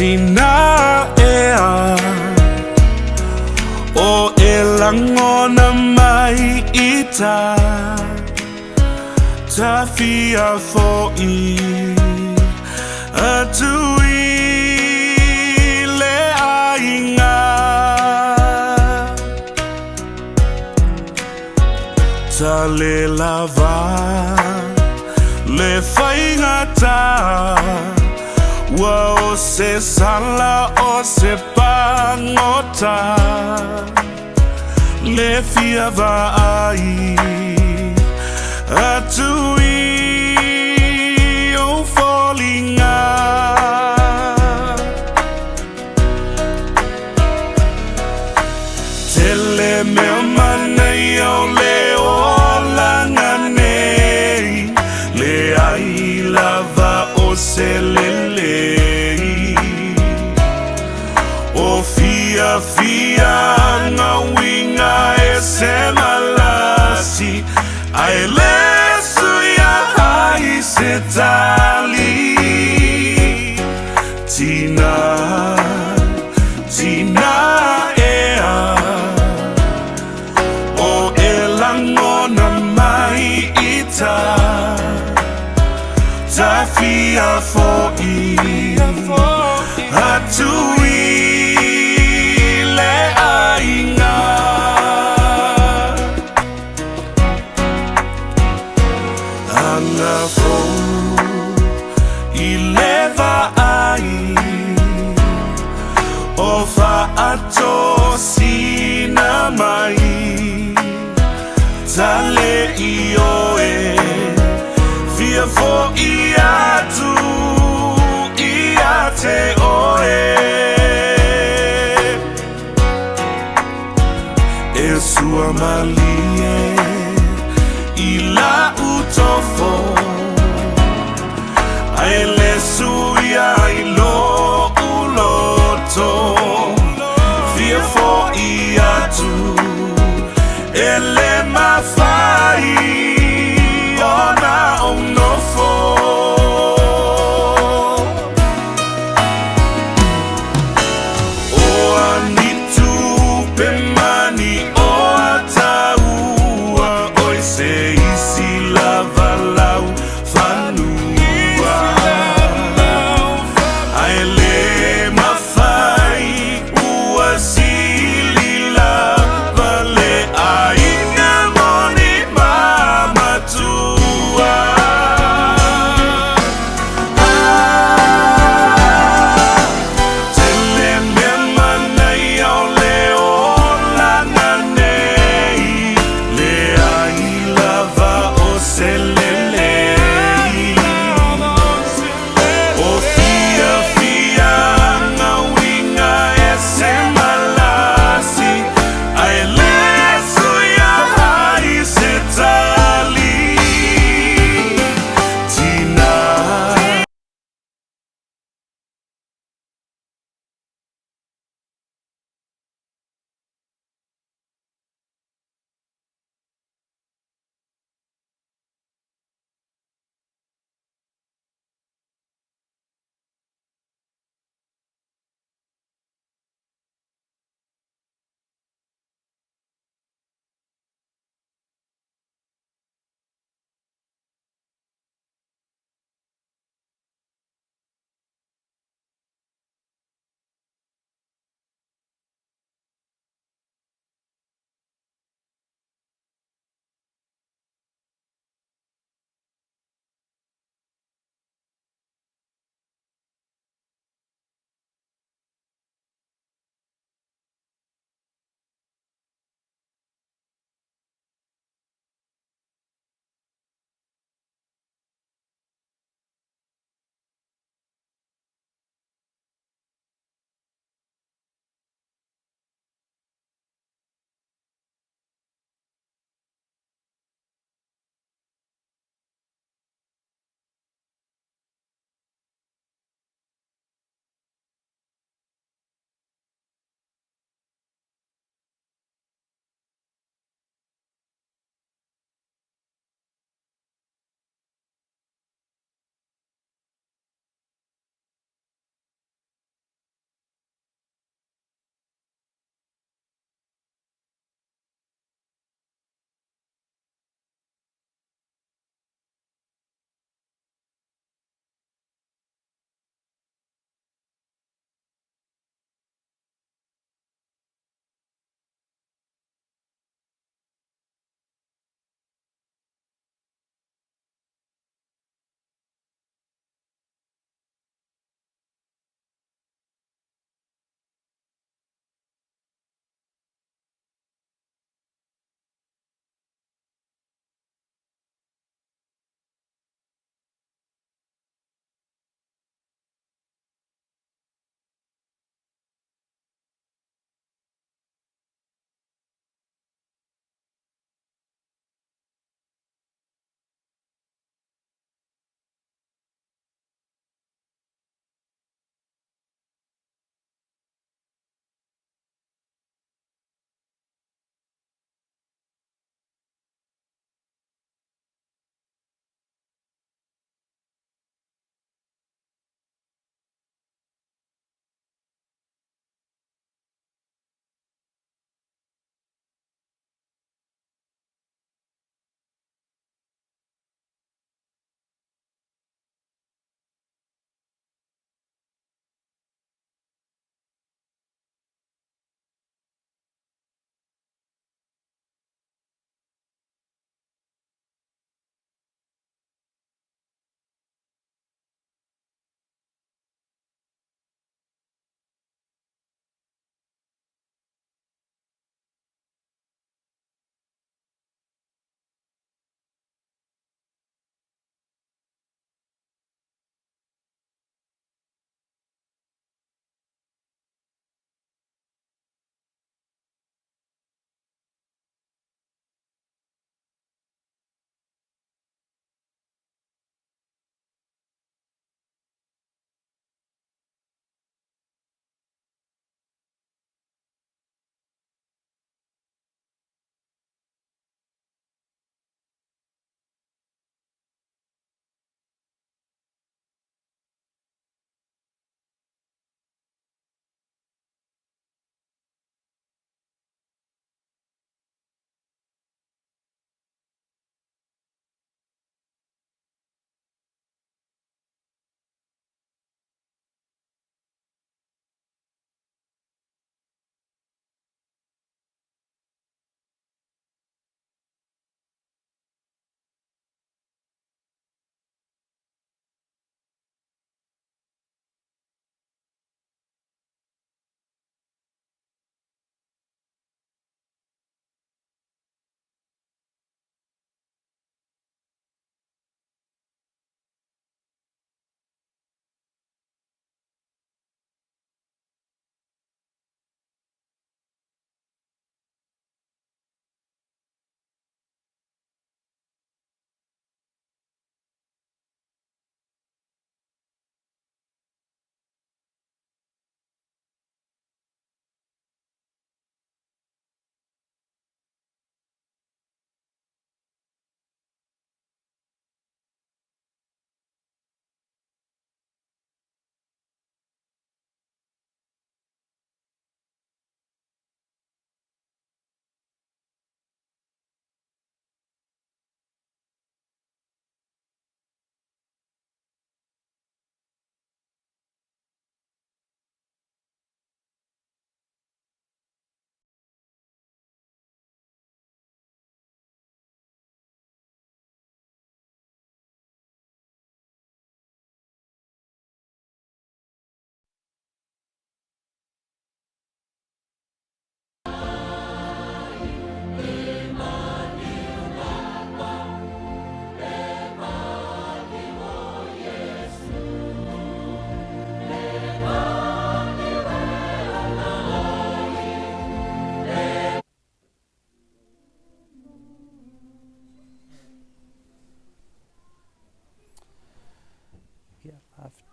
tina ea o elangona mai ita ta fia fo'i atui le ainga ta le lava le whaingata wa o se sala o se pangota le fia vai atui o fallinga tele me mana o le o langa nei le ai lava o se lele o fia fia na winga e se malasi ai lesu ya ai se tali tina tina ea o elangona mai ita ta fia fo'i atui le ainga anga fou i leva ai o fa'ato sina mai tale i oe fia fo'i atu i ate oe e sua malie i la utofo ai le suia i lo uloto fia fo'i atu e le mawhai ona onofo o anitu pe mani o atau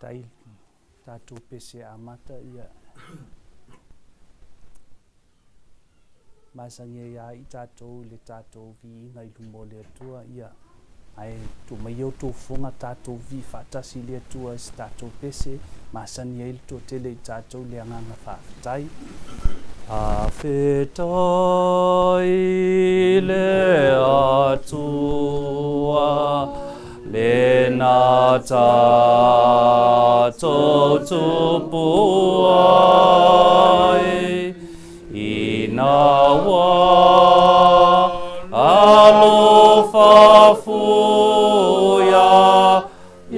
tai tātou pese amata ia masangia ia I tātou le tātou vi ngai lumo le atua ia ai tu mai o tu funga tātou vi whatasi le atua I tātou pese masania I to tele I tātou le anganga whawhitai a whetai le atua le nā tātou tupu ai I nā wā alofa fuia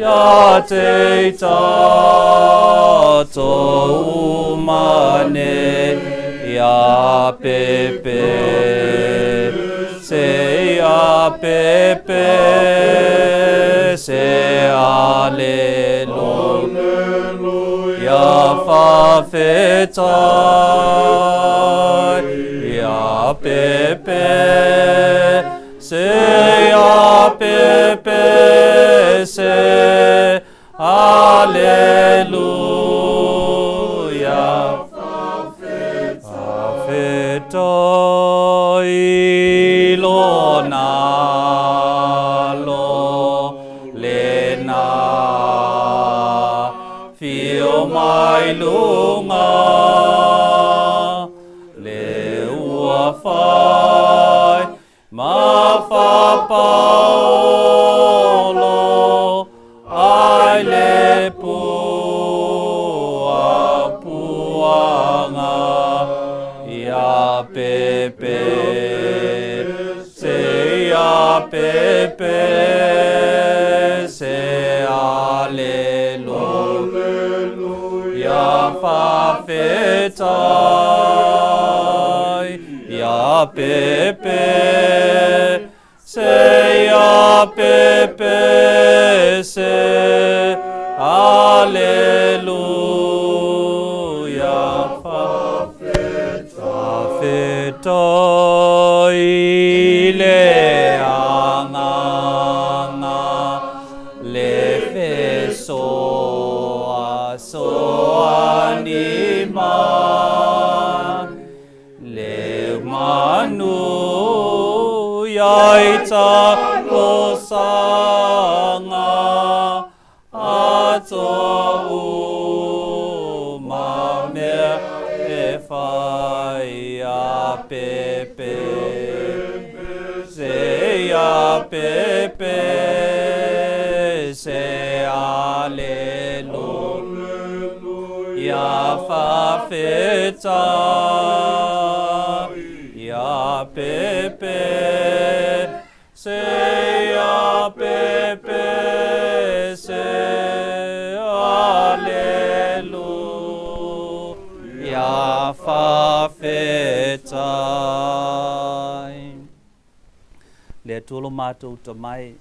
ia te tātou mane ia pepe se ia pepe se aleluia whawhetai ia pepe se ia pepe se aleluia whawhetai lona mai lunga le ua whai ma whapaolo ai le puanga ia pepe se ia pepe se aleluia whawhetai ia pepe se ia pepe se aleluia whawhetai le anganga le wheso so anima le manu yaita losanga ato mame e fai a pepe se a pepe se aleluia whawhetai ia pepe se ia pepe se aleluia whawhetai le tolo mātou tamai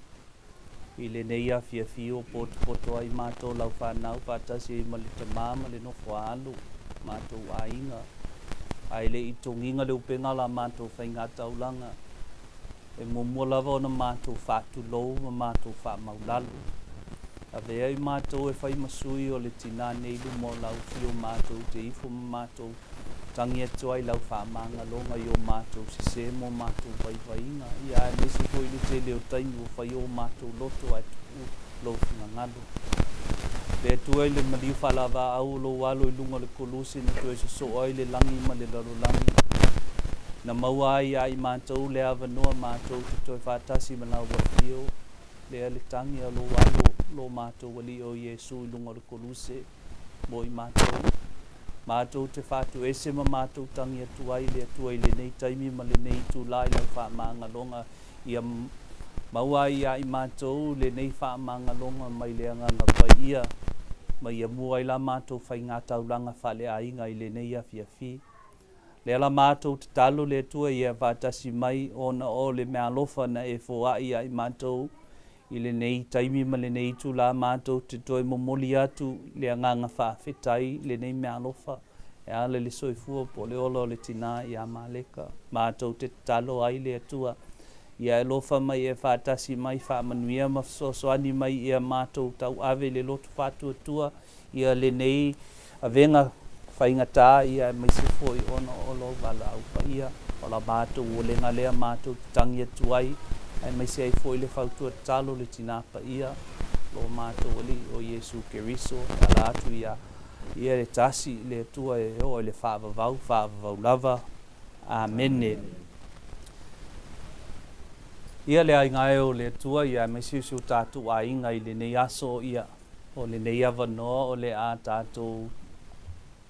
I le neia fia fio poto ai mātou lau whanau whatasi ma le tamama le nofo alu mātou ainga ai le I tonginga le upenga la mātou whainga taulanga e mumua lava ona mātou whatu lou ma mātou whamaulalu a vea I mātou e whai masui o le tina neilu mo lau fio mātou te ifo ma mātou tangi atu ai lau whamanga longa I o mātou si se mo mātou waiwainga I a nesi koi le te leo taingu whai o mātou loto ai tuku lo ngangalo le tuai le mariu whalawa au lo walo I lunga le kolusi na tuai se so ai le langi ma le lalo langi na maua ai ai mātou le awanoa mātou te toi whatasi ma lau wafio le ale tangi a lo walo lo mātou wali o Yesu I lunga le kolusi mo I mātou mātou te whātu ese ma mātou tangi atuai le nei taimi ma le nei tu lai lau whaamangalonga ia maua ia I mātou le nei whaamangalonga mai le anganga pai ia ma ia mua I la mātou whai ngā taulanga whale ainga I le nei a fiafi le ala mātou te talo le tua ia whātasi mai ona o le mea lofa na e fōa ia I mātou I le nei taimi ma le nei tu la mātou te toi momoli atu le anganga whawhetai le nei mea alofa e ale le soifua po le olo le tina I a Maleka mātou te talo ai le atua ia e lofa mai e whātasi mai whāmanuia ma soani mai ia mātou tau ave le lotu whātuatua ia le nei a venga whaingata ia e mai se foi ono o lo wala au pa ia o la mātou o le ngalea mātou tangi atuai e mai se ai foi le whautua talo le tinapa ia lo mātou oli o Yesu Keriso ala atu ia le tasi le tua e o le whaavavau lava. Amen. Ia le ainga o le tua ia me siusiu tātou a inga i le nei aso ia o le nei avanoa o le a tātou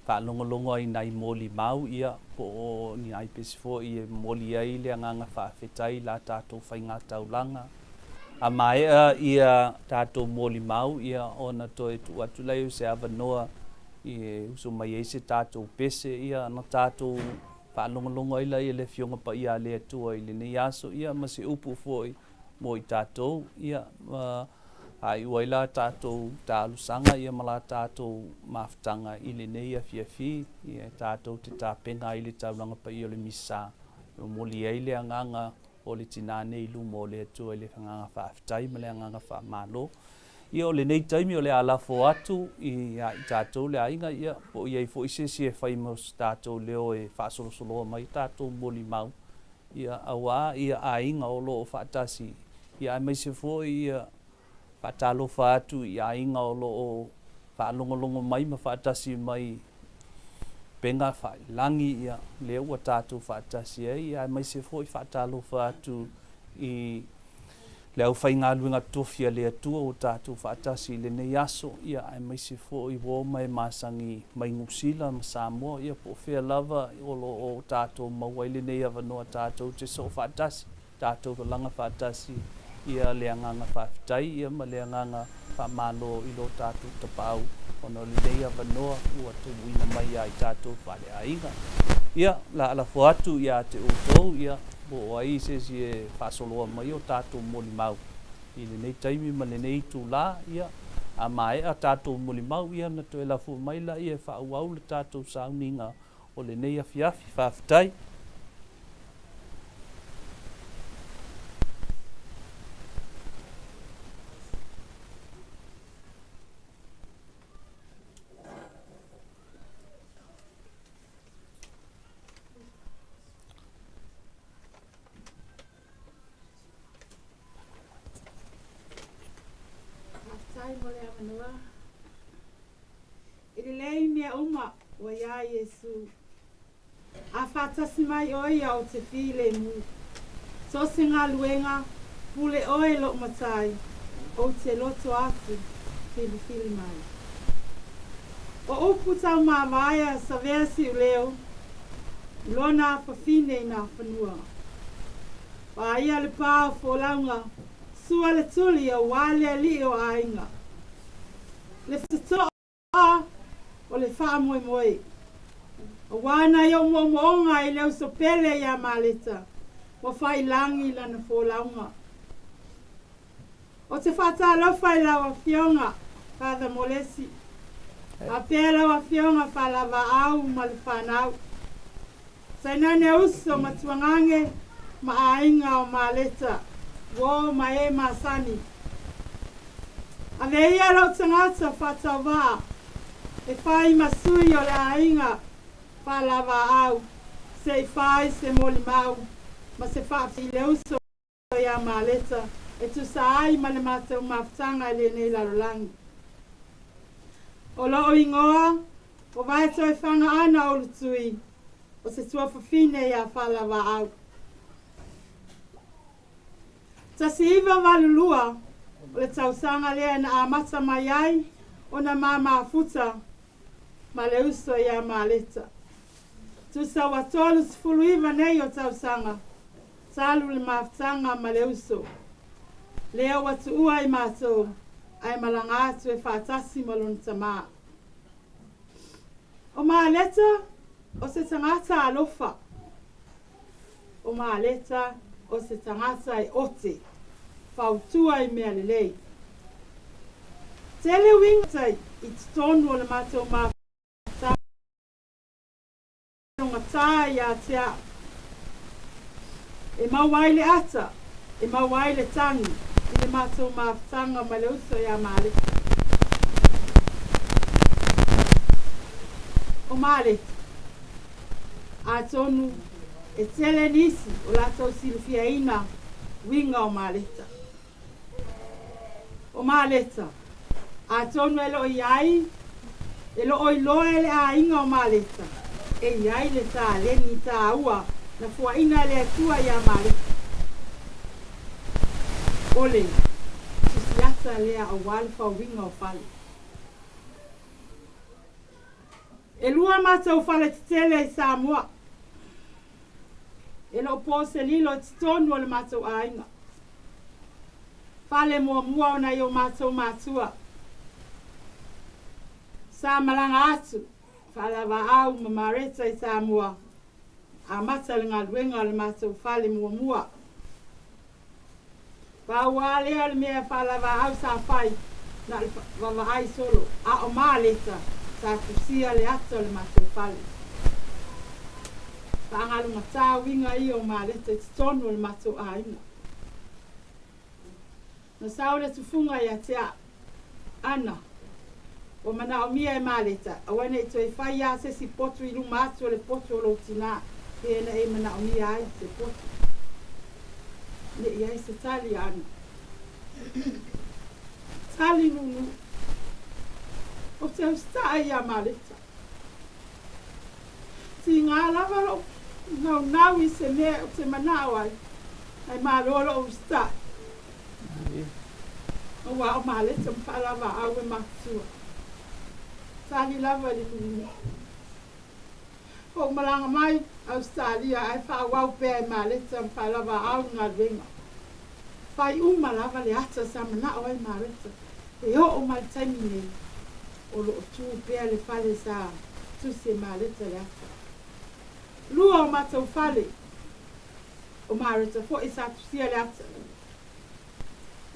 whaalongolongo i nai moli mau ia po o ni ai pesifo i moli ai le anganga whaafetai la tātou whainga taulanga. A maea ia tātou moli mau ia o na toe tu atulai o se avanoa i uso mai eise tātou pese ia na tātou whaalongolongo ila i le fionga pa ia le atua i le nei aso ia ma se upu foi mo i tātou ia ai waila tātou tālusanga ia mala tātou maftanga i le nei a fiafi ia tātou te tāpenga i le taulanga pa i o le misa o moli ai le anganga o le tinane i lumo le atua i le nganga whaaftai ma le anganga whaamalo ia o le nei taimi o le alafo atu i tātou le ainga ia po ia i fo ise si e whaimos tātou leo e whaasolosoloa mai tātou moli mau ia awa ia ainga o lo o whaatasi ia mai se fo ia whaatalo whaatu ia ainga o lo o whaalongolongo mai ma whaatasi mai penga whailangi ia leo a tātou whaatasi ia mai se fo i whaatalo whaatu i le au whainga luenga tofia le atua o tātou whaatasi le nei aso ia ai mai se fo i wo mai masangi mai ngusila ma Samoa ia po whea lava o lo o tātou maua i le nei avanoa tātou te so whaatasi tātou ka langa whaatasi ia le anganga whaafitai ia ma le anganga whamalo i lo tātou tapau ono le nei avanoa ua tu wina mai ai tātou whale ainga ia la ala fuatu ia te utou ia o ai se si e whaasoloa mai o tātou moli mau. I le nei taimi ma le nei tū la ia a mai a tātou moli mau ia na to e lafu mai la ia whaauau le tātou sauninga o le nei afiafi whaafitai. Ilelei mea uma wa ia Yesu. A whatasi mai oia o te while mu. So se ngā luenga, pule oe lo matai, o te loto atu, whili mai. O upu tau mā maia sa versi u leo, lona whawhine i nā whanua. Wa ia le pāo fōlaunga, sua le tuli o wale li o ainga. Le ftoa o le wha moe moe. O wana i o moonga i leo so pele ia Maleta. Mo whai langi lana fōlaunga. O te whata alofa i lawa fionga, Father Molesi. A pēr lawa fionga whalawa au ma le whanau. Sainane uso ma tuangange ma ainga o Maleta. Wo ma e ma sani. A veia lo tangata whata wā. E whai masui o le ainga whalawa au. Se i whai se moli mau. Ma se whati le uso ia Maleta. E tu sa ai ma le matau maftanga le nei larolangi. O loo ingoa, o vai toi whanga ana o lutui. O se tua whawhine ia whalawa au. Ta si iwa walulua, o le tausanga lea na amata mai ai, o na mama futa, ma le uso ia Maleta. Tu sa watolu sifulu iwa nei o tausanga, talu le maftanga ma le uso. Lea watu ua i mātou, ai malanga atu e whātasi malon tamaa. O Maleta, o se tangata alofa. O Maleta, o se tangata i ote, whautua i mea lelei. Tele wingatai i tonu o le mātou mātanga. Nonga tā i a tea. E mauaile ata, e mawai le tangi i le mātou mawhanga ma le uso ia Maleta. O Maleta, a tonu e tele nisi o lātou silfia ina winga o Maleta. O Maleta, a tonu e lo iai, e lo oi loe le a inga o Maleta. E iai le tā leni tā ua, na fua ina le atua ia Maleta. Ole, sisiata lea o walfa o winga o fale. E lua mātou fale titele i Samoa. E lo pose lilo titonu o le mātou ainga. Fale mua mua ona i o mātou mātua. Sa malanga atu, fale wa au ma Maleta i Samoa. A mata le ngā luenga le mātou fale mua mua. Paua lea le mea fale wa au sa fai, na le wa ai solo. A o Maleta, sa kusia le ato le mātou fale. Paangalu matā winga i o Maleta i tonu le mātou ainga. Na saule tufunga ia tea ana. O mana o mia e Maleta. Awane i toi whai a se si potu i luma atu le potu o lo tina. Pena e mana o mia ai se potu. Ne ia i se tali ana. Tali nunu. O te usta i a Maleta. Si ngā lava lo nau i se mea o te manao ai. Ai marolo o usta. O wa o Maleta mpalawa au e matua. Tali lava li nunu. O malanga mai Australia ai wha wau pēr e Maleta mpalawa au ngā renga. Whai uma lava le ata sa manao ai Maleta. E o mai taimi nei. O lo tu pēr le fale sa tusi e Maleta le ata. Lua o matau fale. O Maleta fo i sa tusi le ata.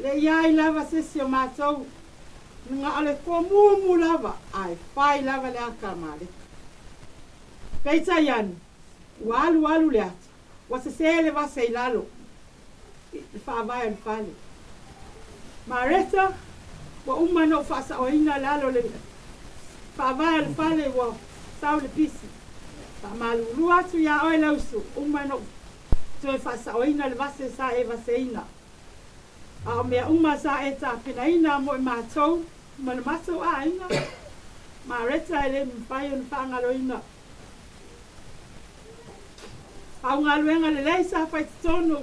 Le iai lava sesi o matau. Nga ale ko mumu lava. Ai whai lava le aka Maleta. Peita iani. Walu le ata. Wasa sele wasa i lalo. Le whaavai al fale. Maleta. Wa umano whasa o ina lalo le. Whaavai al fale wa sau le pisi. Malulu atu ia oe lausu. Umano. Toi whasa o ina le wase sa e wase ina. A o mea uma sa e ta pina ina mo i mātou. Ma le mātou a ina. Maleta e le mwhai o ni whaangalo ina. Au ngā luenga le lei sa whai titono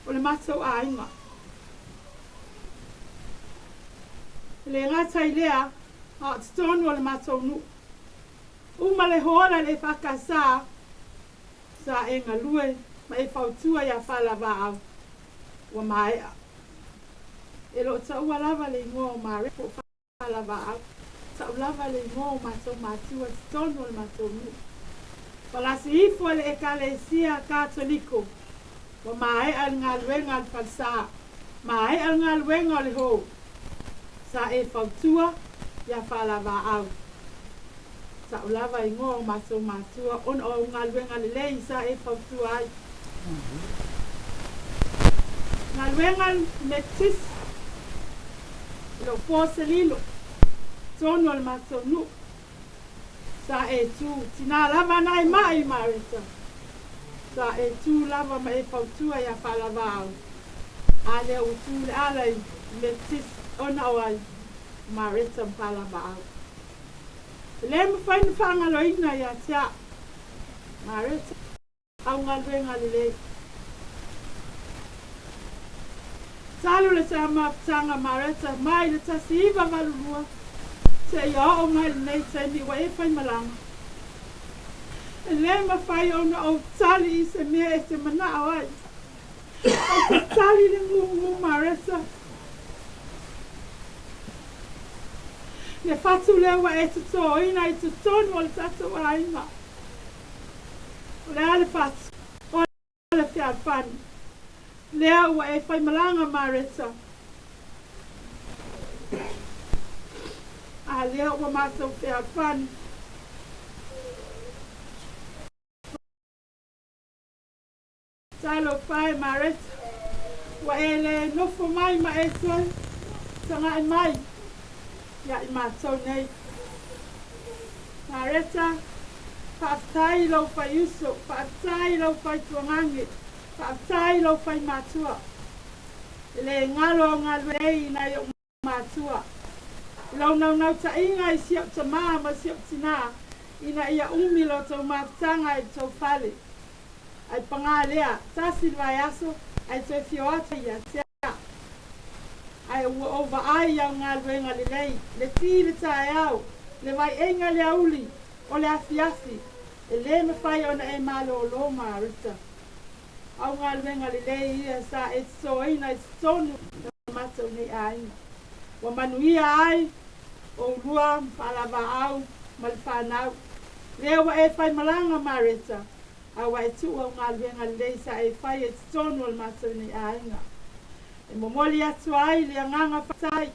o le mātou a ina. Le ngata i lea a titono o le mātou nu. Uma le hola le whakasa sa e ngā lue ma e whautua ia whalawa au wa maea. E lo taua lava le ingoa o Maleta whalawa au. Tau lava le ingoa o mātou mātua titono o le mātou nu. Palasi ifo le ekalesia katoliko. Wa maea ngā luenga al falsa. Maea ngā luenga le ho. Sa e whautua ia whalawa au. Tau lava ingoa o mātou mātua. On o ngā luenga le lei sa e whautua ai. Ngā luenga metis. Lo pose lilo. Tono al mātou nu. Sa e tu. Tina lava nai mai Maleta. Sa e tu lava ma e whautua ia whalawa au. Ale o tu le alai metis ona o ai. Maleta mpalawa au. Le mo fai ni whangalo ina ia tia. Maleta. Au ngā luenga le lei. Salu le sa maptanga Maleta mai le tasi iwa valulua. Se ia o mai le nei taimi wa e whai malanga. E le ma whai ona o tali i se mea e te manao ai. O te tali le ngungu Maleta. Le fatu lewa e tuto ina i tutonu o le tatu a inga. O le ale fatu. O le fiat fani. Lea ua e whai malanga Maleta. A lea ua mātou fiat fani. Talo whai Maleta. Wa e le nofo mai ma e toi. Sanga e mai. Ia I mātou nei. Mareta. Whaatai lau whai uso. Whaatai lau whai tuangange. Whaatai lau whai mātua. Le ngalo ngalo ei na I o mātua. Lau nau ta inga I siap ta maa ma siap tina. Ina ia umilo tau mātanga I tau whale. Ai panga lea. Tasi vai aso. Ai tau fioata ia tea. Ai ua ova ai au ngā luenga le lei. Le ti le tae au. Le vai enga le auli. O le afi. E le me whai ona e malo o lo Marita. Au ngā luenga le lei ia sa e soina e tonu. Matau nei aina. Wa manuia ai. O lua mpalava au. Malwhanau. Lea wa e whai malanga Marita. Awa e tu au ngā luenga le lei sa e whai e tonu al matau nei aina. E momoli atu ai le nganga whatai.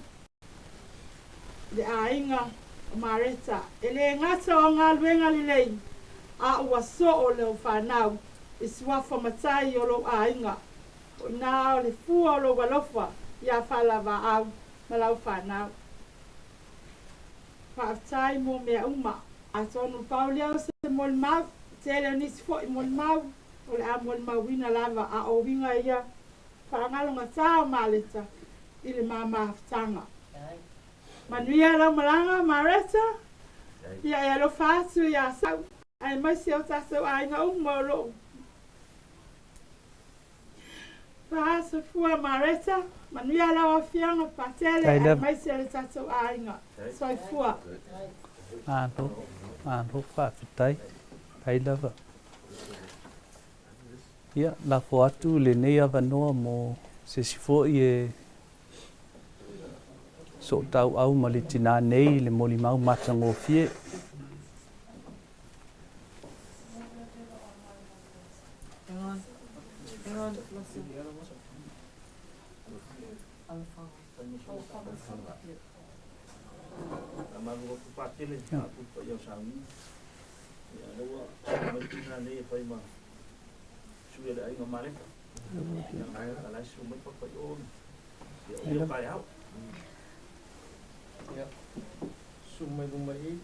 Le ainga o Marita. E le ngata o ngā luenga le lei. A ua so o leo whanau. I suafa matai o lo ainga. O nā o le fua o lo walofa. Ia whalawa au. Malau whanau. Whaatai mo mea uma. A tonu paulea o se mol mau. Te leo nisi fo I mol mau. O le a mol mau wina lava. A o winga ia. Whaangalonga tā o Maleta. I le māmaftanga. Manuia lau malanga Mareta. Ia e alo whaatu ia sau. Ai mai se o tātou ainga uma o lo. Whaasa fua Mareta. Manuia lau a whianga patele. Ai mai se o tātou ainga. Soi fua. Ando whaafitai. Pai lava. Ia, la fo atu le nei avanoa mo se sifo I e so tau au ma le tina nei le moli mau matango fie. Sudah ada ingat Maleta. Yang ayah kalau semua pakai on. Dia pakai out. Ya. Semua bumbai.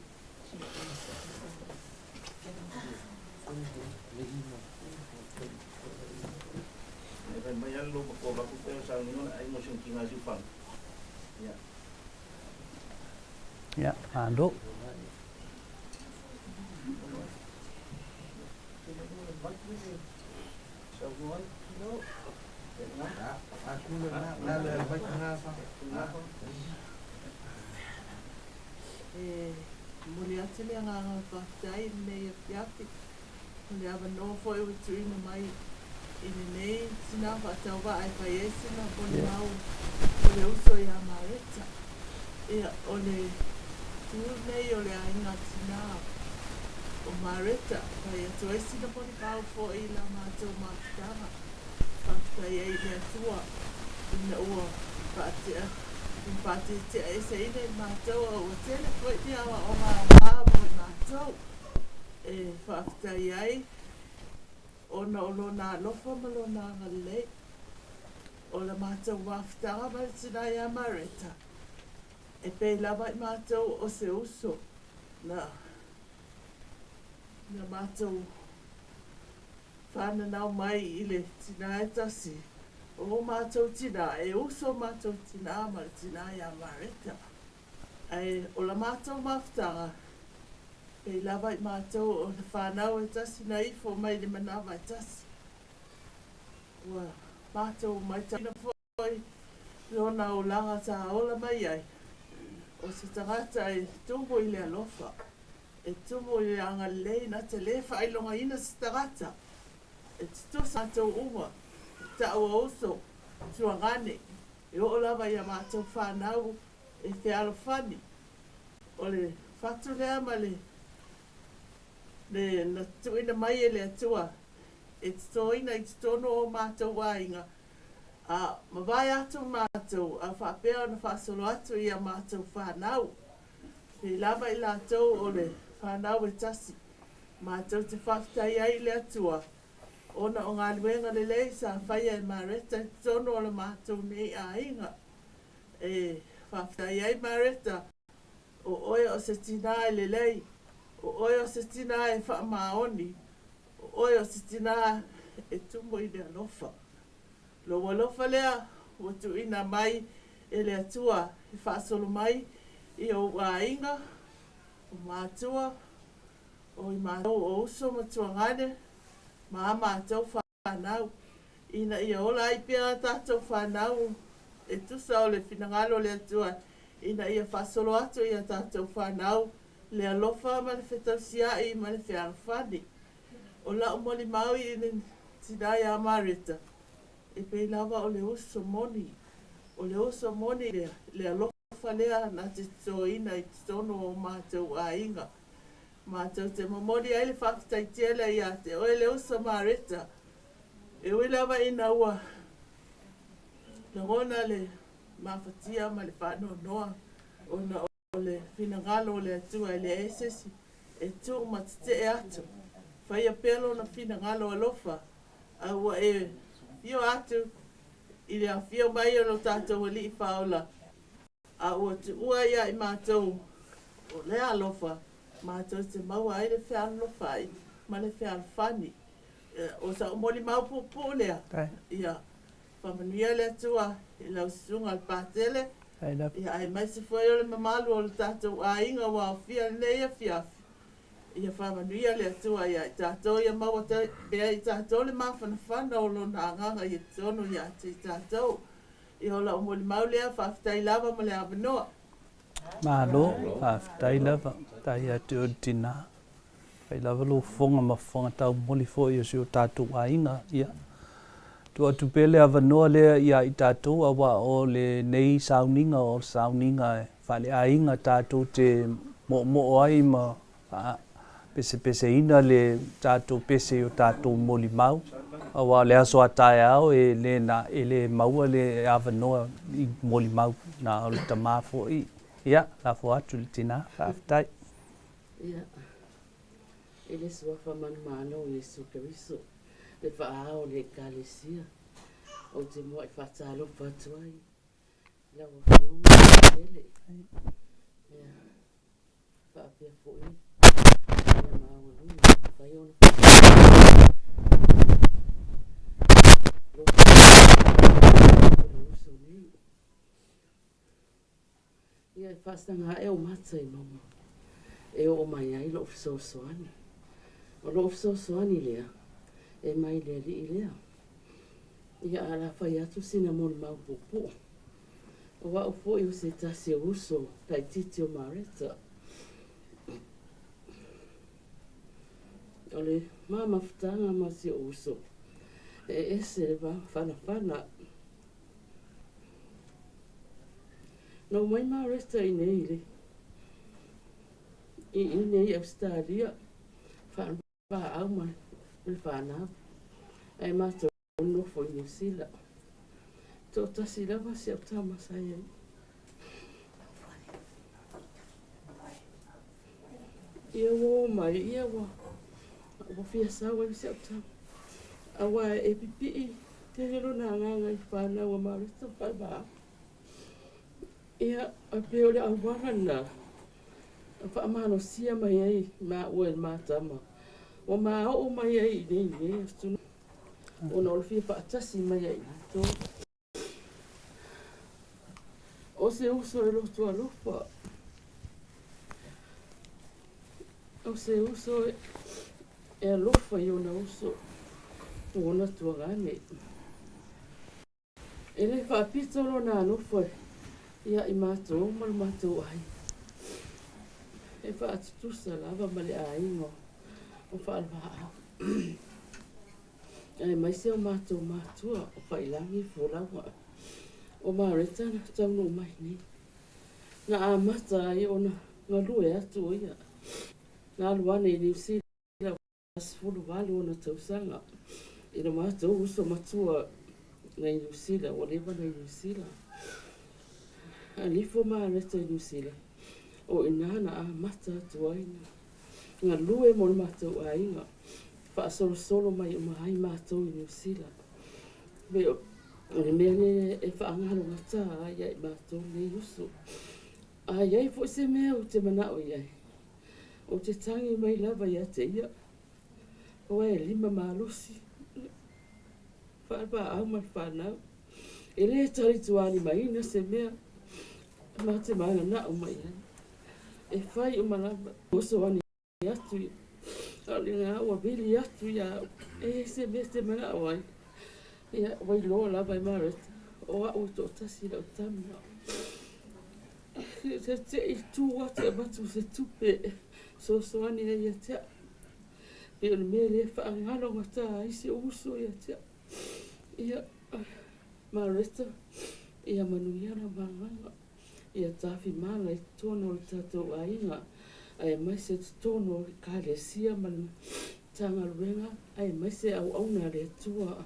Dan banyak lo bawa baku pun sang ni orang ayah macam kina Jepang. Ya. Ya, ando. Muli atu le nganga whaatai nei a piapi. Muli awa no foi o tuina mai I nei tina whaatau wa ai whai esina pone mau o le uso I a Maleta. Ia o le tu nei o le ainga tina o Maleta. Whai atu esina pone pau fo I la mātou mātutanga. Whaatai ei le atua ina ua whaatea. In parte te e se ine mātou o tele koe te awa o ngā māmo I mātou. E whaafitai ai. Ona o lo nā lofa ma lo nā ngalei. O la mātou wāwhitanga mai tina I a Maleta. E pei lawa I mātou o se uso. Na mātou whananau mai I le tina e tasi. O mātou tina, e uso mātou tina, ma tina I a Maleta. Ai, o la mātou mawhtanga, e lawa I mātou o le whanau e tasi na ifo mai le manawa e tasi. Ua, mātou mai taina foi, rona o langa ta ola mai ai. O se tangata e tumo I le alofa, e tumo I le anga lei na te le whailonga ina se tangata. E tito mātou uma. Ta o oso tuangane e o lava ia mātou whanau e whialo whani o le whatu lea ma le na tuina mai e le atua e titoina I titono o mātou wāinga a mawai atu mātou a whapea na whasolo atu ia mātou whanau e lava I lātou o le whanau e tasi mātou te whaftai ai le atua ona o ngā luenga le lei sa whaia e Maleta tono o le mātou nei a inga. E whawhai ai Maleta o oe o se tina e le lei, o oe o se tina e wha maoni, o oe o se tina e tumo i le alofa. Lo walofa lea, o tu ina mai e le atua e whaasolo mai i o wainga, o mātua, o i mātou o uso matua ngane, ma mātou whanau. Ina ia ola ai pia tātou whanau e tusa o le finangalo le atua. Ina ia whasolo atu ia tātou whanau le alofa ma le whetausia i ma le whiarwhani. O la o moli maui i le tidai a Maleta. E pei lava o le uso moni. O le uso moni le alofa lea na te toina i tono o mātou a inga. Mātou te mamori ai le whakataitiela ia te oe le uso Maleta. E ui lava ina ua. Na ngona le mawhatia ma le whanau noa. Ona o le finangalo le atua e le esesi. E tu matite e atu. Whaia pelo na finangalo alofa. A ua e fio atu. I le a fio mai o no tātou li i whaola. A ua tu ua ia i mātou. O le alofa. Mātou te maua ai le whiano whai. Ma le whiano whani. O sa umoni mau pupu lea. Ia. Whamanuia le atua. I lau sunga al pātele. Ia ai mai se foi o le mamalu o le tātou a inga wa o fia leia fiafi. Ia whamanuia le atua ia i tātou ia maua te bea i tātou le mawhanawhana o lona anganga i tono ia te i tātou. Ia ola umoni mau lea whaftai lava ma le avanoa. Malo, whaftai lava. Tai atu o tina. Whai lava lo fonga ma fonga tau moli fo i o si o tātou a inga. Ia. Tua tu pele avanoa lea ia i tātou awa o le nei sauninga o sauninga e. Whale a inga tātou te mo ai ma pese ina le tātou pese o tātou moli mau. Awa le aso atai au e le na e le maua le avanoa i moli mau na o le tamafo i. Ia, la fo atu le tina, whaftai. Ia, e le sua whamanu o Yesu Keriso. Le whaao le kalesia. O te moa i whatalo whatuai. Lau a whionga tele. Ia, whaapia fōi. Ia maa o lui, whaiona whatua. Lo uso nei. Ia e whastanga e o mata i mama. E o mai ai lo fiso soani. O lo fiso soani lea. E mai lea li i lea. Ia ala whai atu sina mon mau popo. O wa ufo i se tasi o uso tai titi o Maleta. O le mama futanga ma si o uso. E ese le wa whana. No mai Maleta i nei le. I nei Australia. Wha au mai. Le whanau. Ai mātou nofo i New Zealand. Tō tasi lawa si au tamasai ai. Ia wō mai, ia wā. Wa fia sawa i si au tam. Awa e pipi i. Te hero nā nganga i whanau a Maleta whaibaa. Ia a peo le au warana. A whaamano sia mai ai mā ue mātama. O mā o mai ai nei astuna. O na olfia whaatasi mai ai nato. O se uso e loto alofa. O se uso e alofa i ona uso. O ona tuagane. E le whaapito lo na alofa. Ia i mātou, mal mātou ai. E whaatutusa lava male a ingo. O whaalwa au. Ai mai se o mātou mātua o whailangi fōlaua. O Maleta na taunu mai ni. Na amata ai o na ngalue atu ia. Na aluane i New Zealand. Asfulu walu o na tausanga. I na mātou uso matua na New Zealand. O lewa na New Zealand. A lifo Maleta i New Zealand. O ina na amata atu aina. Ngalue mo na mātou ainga. whaasolosolo mai o mahai mātou i New Zealand. Me o le mele e whaangalo ngata ia i mātou le usu. A iai fo se mea o te manao iai. O te tangi mai lava ia te ia. O e 5 malusi. Whaapa au mai whanau. E le tari tuani mai ina se mea. Ma te maanga na o mai iai. E whai o malama. O so ani atu ia. A le ngā ua vili atu ia. E se mea te manao ai. Ia wai loa lava i Maleta. O a o to tasi la o tamina. Te i tūwa te batu se tupe. So ani ia te. Pe o me le whaangalo ngata isi uso ia te. Ia Maleta. Ia manuiana manganga. Ia tafi mala i tono o tatou ainga. Ai mai se tono o kālesia man tanga ruenga. Ai mai se au auna le tua.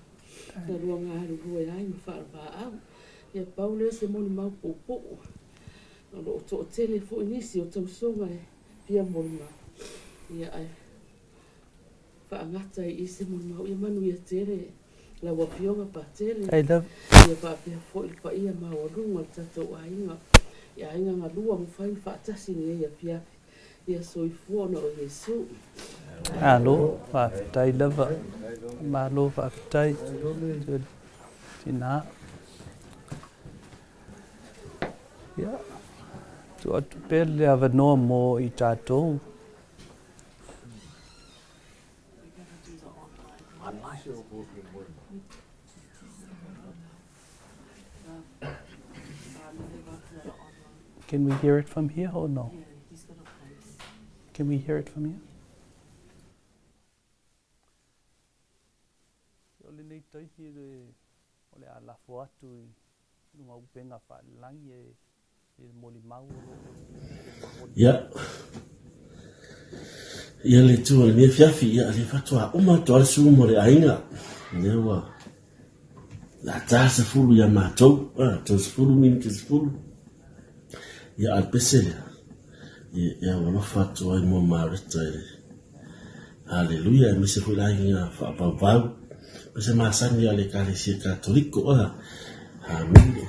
Na ruanga haru rua ai ma whaarapa au. Ia paule se moni mau popo. O to tele fo inisi o tausonga e pia moni mau. Ia ai whaangata i se moni mau. Ia manu ia tere. La wapionga pa tele. Ia whapea fo i pa ia mau runga tatou ainga. Ia ainga ngā lua mwhai whaatasi ni ia pia. Ia soifuona o Yesu. Alo, whaafitai lava. Malo whaafitai. Tina. Ia. Tu atu pele ava noa mo i tātou. Can we hear it from here or no? Can we hear it from here? Ole nei taihi ole a lafo atu i ngā upenga whaalangi e moli mau. Ia. Ia le tua le mea fiafi ia le fatua uma toa su mo le ainga. Ia wa. La tasa fulu ia mātou. Tasa fulu mini tasa fulu. Ia alpesele. Ia wala fatua i mo Maleta e. Haleluia. E mise fula inga whaapau. Pese masani ia le kālesia katoliko. Amen.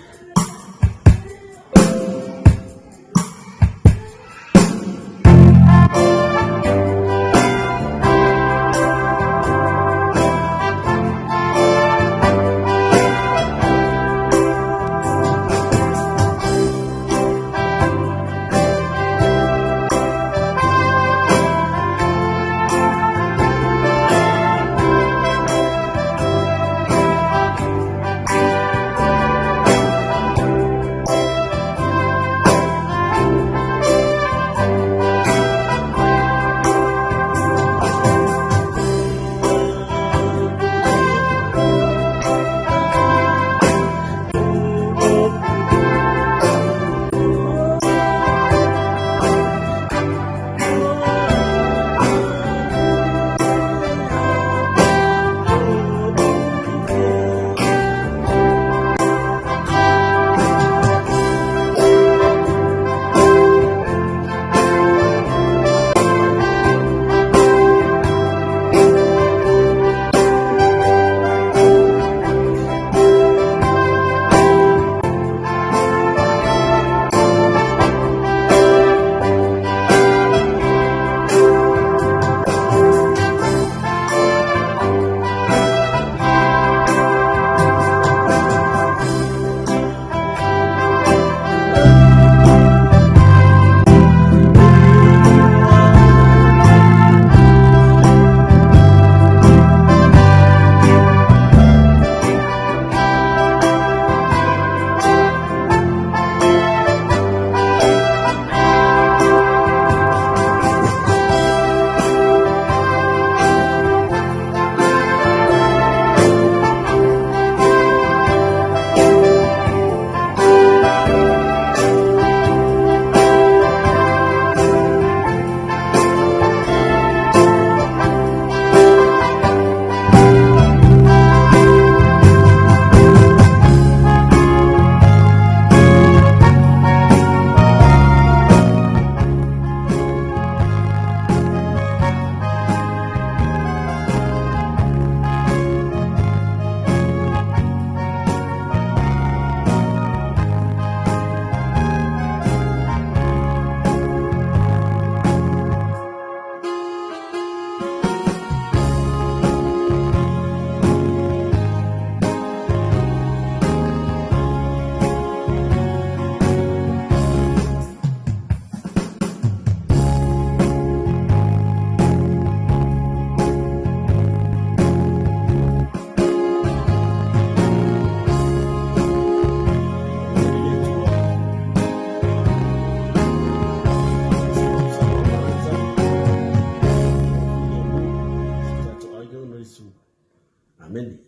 Ameni.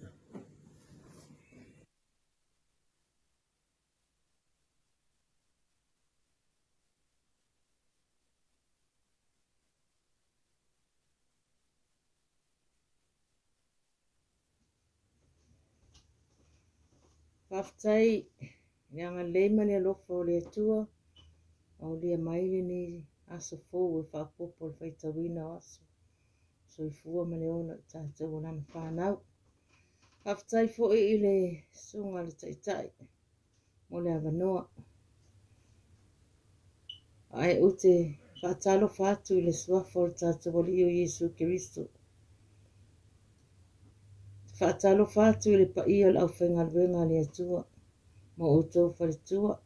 Whaftai, nganga leima le lofo le atua, au lea maile ni aso fōu e whapopo le whaitawina o aso. So I fua ma le ona tātou o nana whanau. Whaftai fo I le sunga le taitai, mo le avanoa. Ai ute whaatalo whātu I le suafo le tātou o lio Jesu Kiristo. Whaatalo whātu I le paia lau whengalwenga le atua, mo utou whalitua.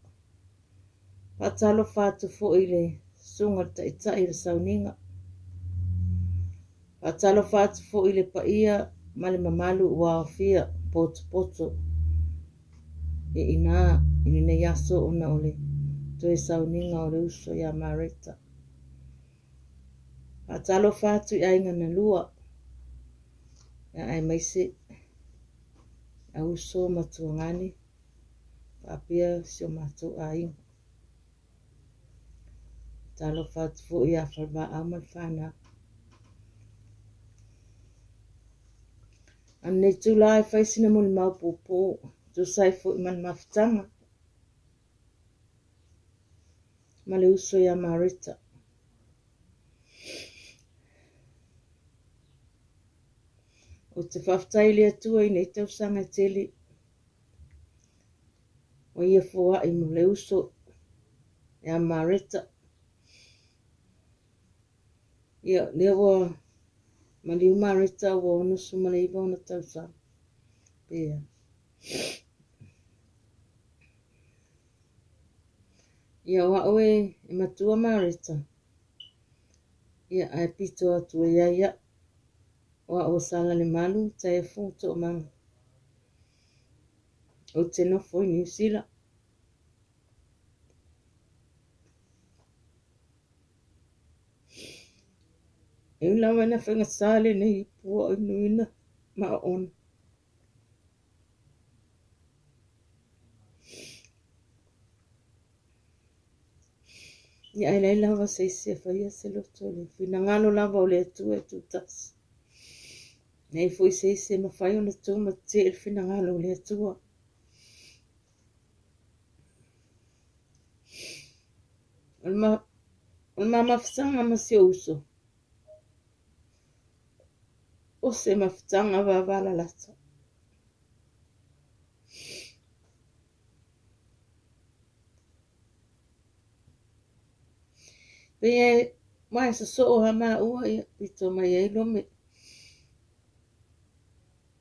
Whaatalo whātu fo I le sunga le taitai le sauninga. Whaatalo whātu fo I le paia ma le mamalu ua awhia poto e ina nei aso ona ole toe sauninga o le uso ia Maleta. Whaatalo whātu I ainga na lua ia ai maise a uso matuangani whaapia sio matou a inga. Talo whātu fo I a whalwa amal whana. Ane tūlai whaisina muli maupopo, tu sai fo I man mawhitanga. Ma le uso ia Maleta. O te whaftai le atua I nei tausanga tele. O ia fōa I mo le uso ia Maleta. Ia lewa ma liu Maleta wa ono suma le iwa ona tausanga. Pea. Ia wa oe I matua Maleta. Ia ai pito atu e ia wa o sala le malu tae futo o manga. O te nofo I New Zealand. E lawa na whenga sale nei pua o nuina ma ona. Ia ai lai lawa se whaia se loto le. Whina ngalo lawa o le atua e tutas. Nei fwoi se ma whai ona tō ma te el whina ngalo o le atua. Olma mawhitanga ma se uso. O se mawhitanga wa wala lata. Pea mai sa so ha ma ua ia pito mai e lome.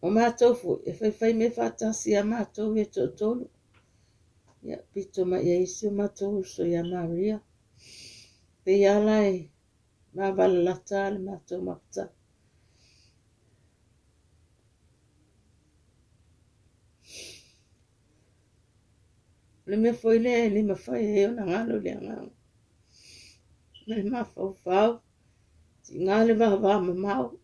O mātou fu e whai me whātasi a mātou e tō tōlu. Ia pito mai e isi o mātou uso ia Maria. Pea lai ma wala lata le mātou mawhitanga. Le me foi le me fai e ona ngalo le ngalo. Me ma fau. Ti ngale wa mau.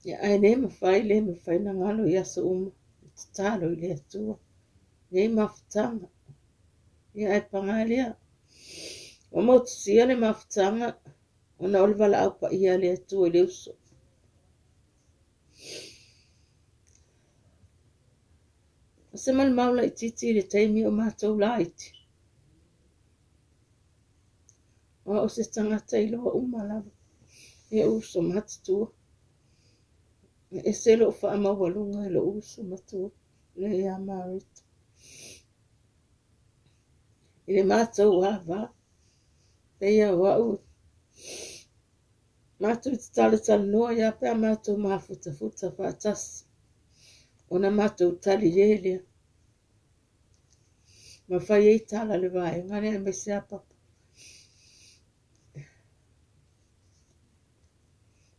Ya ai le me fai na ngalo ia so talo I le atua. Nei mawhitanga. Ia ai pangalia. O mo sia le mawhitanga. Ona ole wala au pa ia le atua I le uso. Se mal maula I titi le taimi o mātou la iti. O se tangata I loa umalawa. E uso matatua. E se lo wha amawalunga I lo uso matua. Le ia Maleta. I le mātou wā. Pea wau. Mātou I tala noa ia pea mātou mafuta whaatasi. Ona mātou tali lelea. Ma whai ei tala le vai. Ngane me se apapa.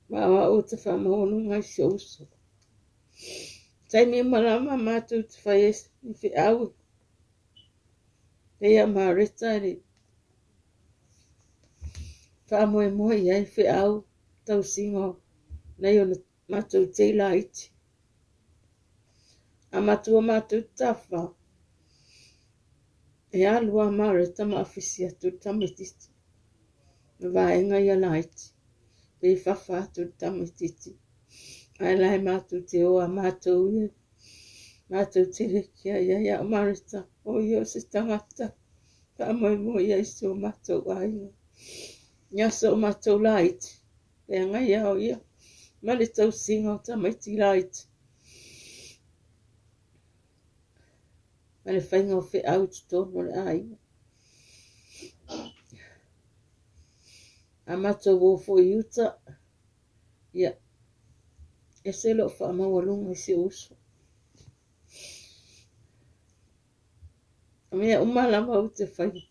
Ma o te whamahonu ngai se uso. Taimi malama mātou te whai esi ni whi au. Pea Maleta li. Whamoe moe iai whi au. Tau singo nei ona mātou te ila iti. A matua mātou tafa. E alua mare tama afisi atu tamititi. Vaenga ia laiti. Pe fafa atu tamititi. Ai lai mātou te oa mātou ia. Mātou te rekia ia marita. O ia se tangata. Ka moi moi ia iso mātou ainga. Nyaso mātou laiti. Pe ngai au ia. Mali tau singa o tamiti laiti. Mali whainga o whi au tutono le ainga. A mātou wofo I uta. Ia. E se lo wha mawalunga I se uso. A mea umalama o te whainga.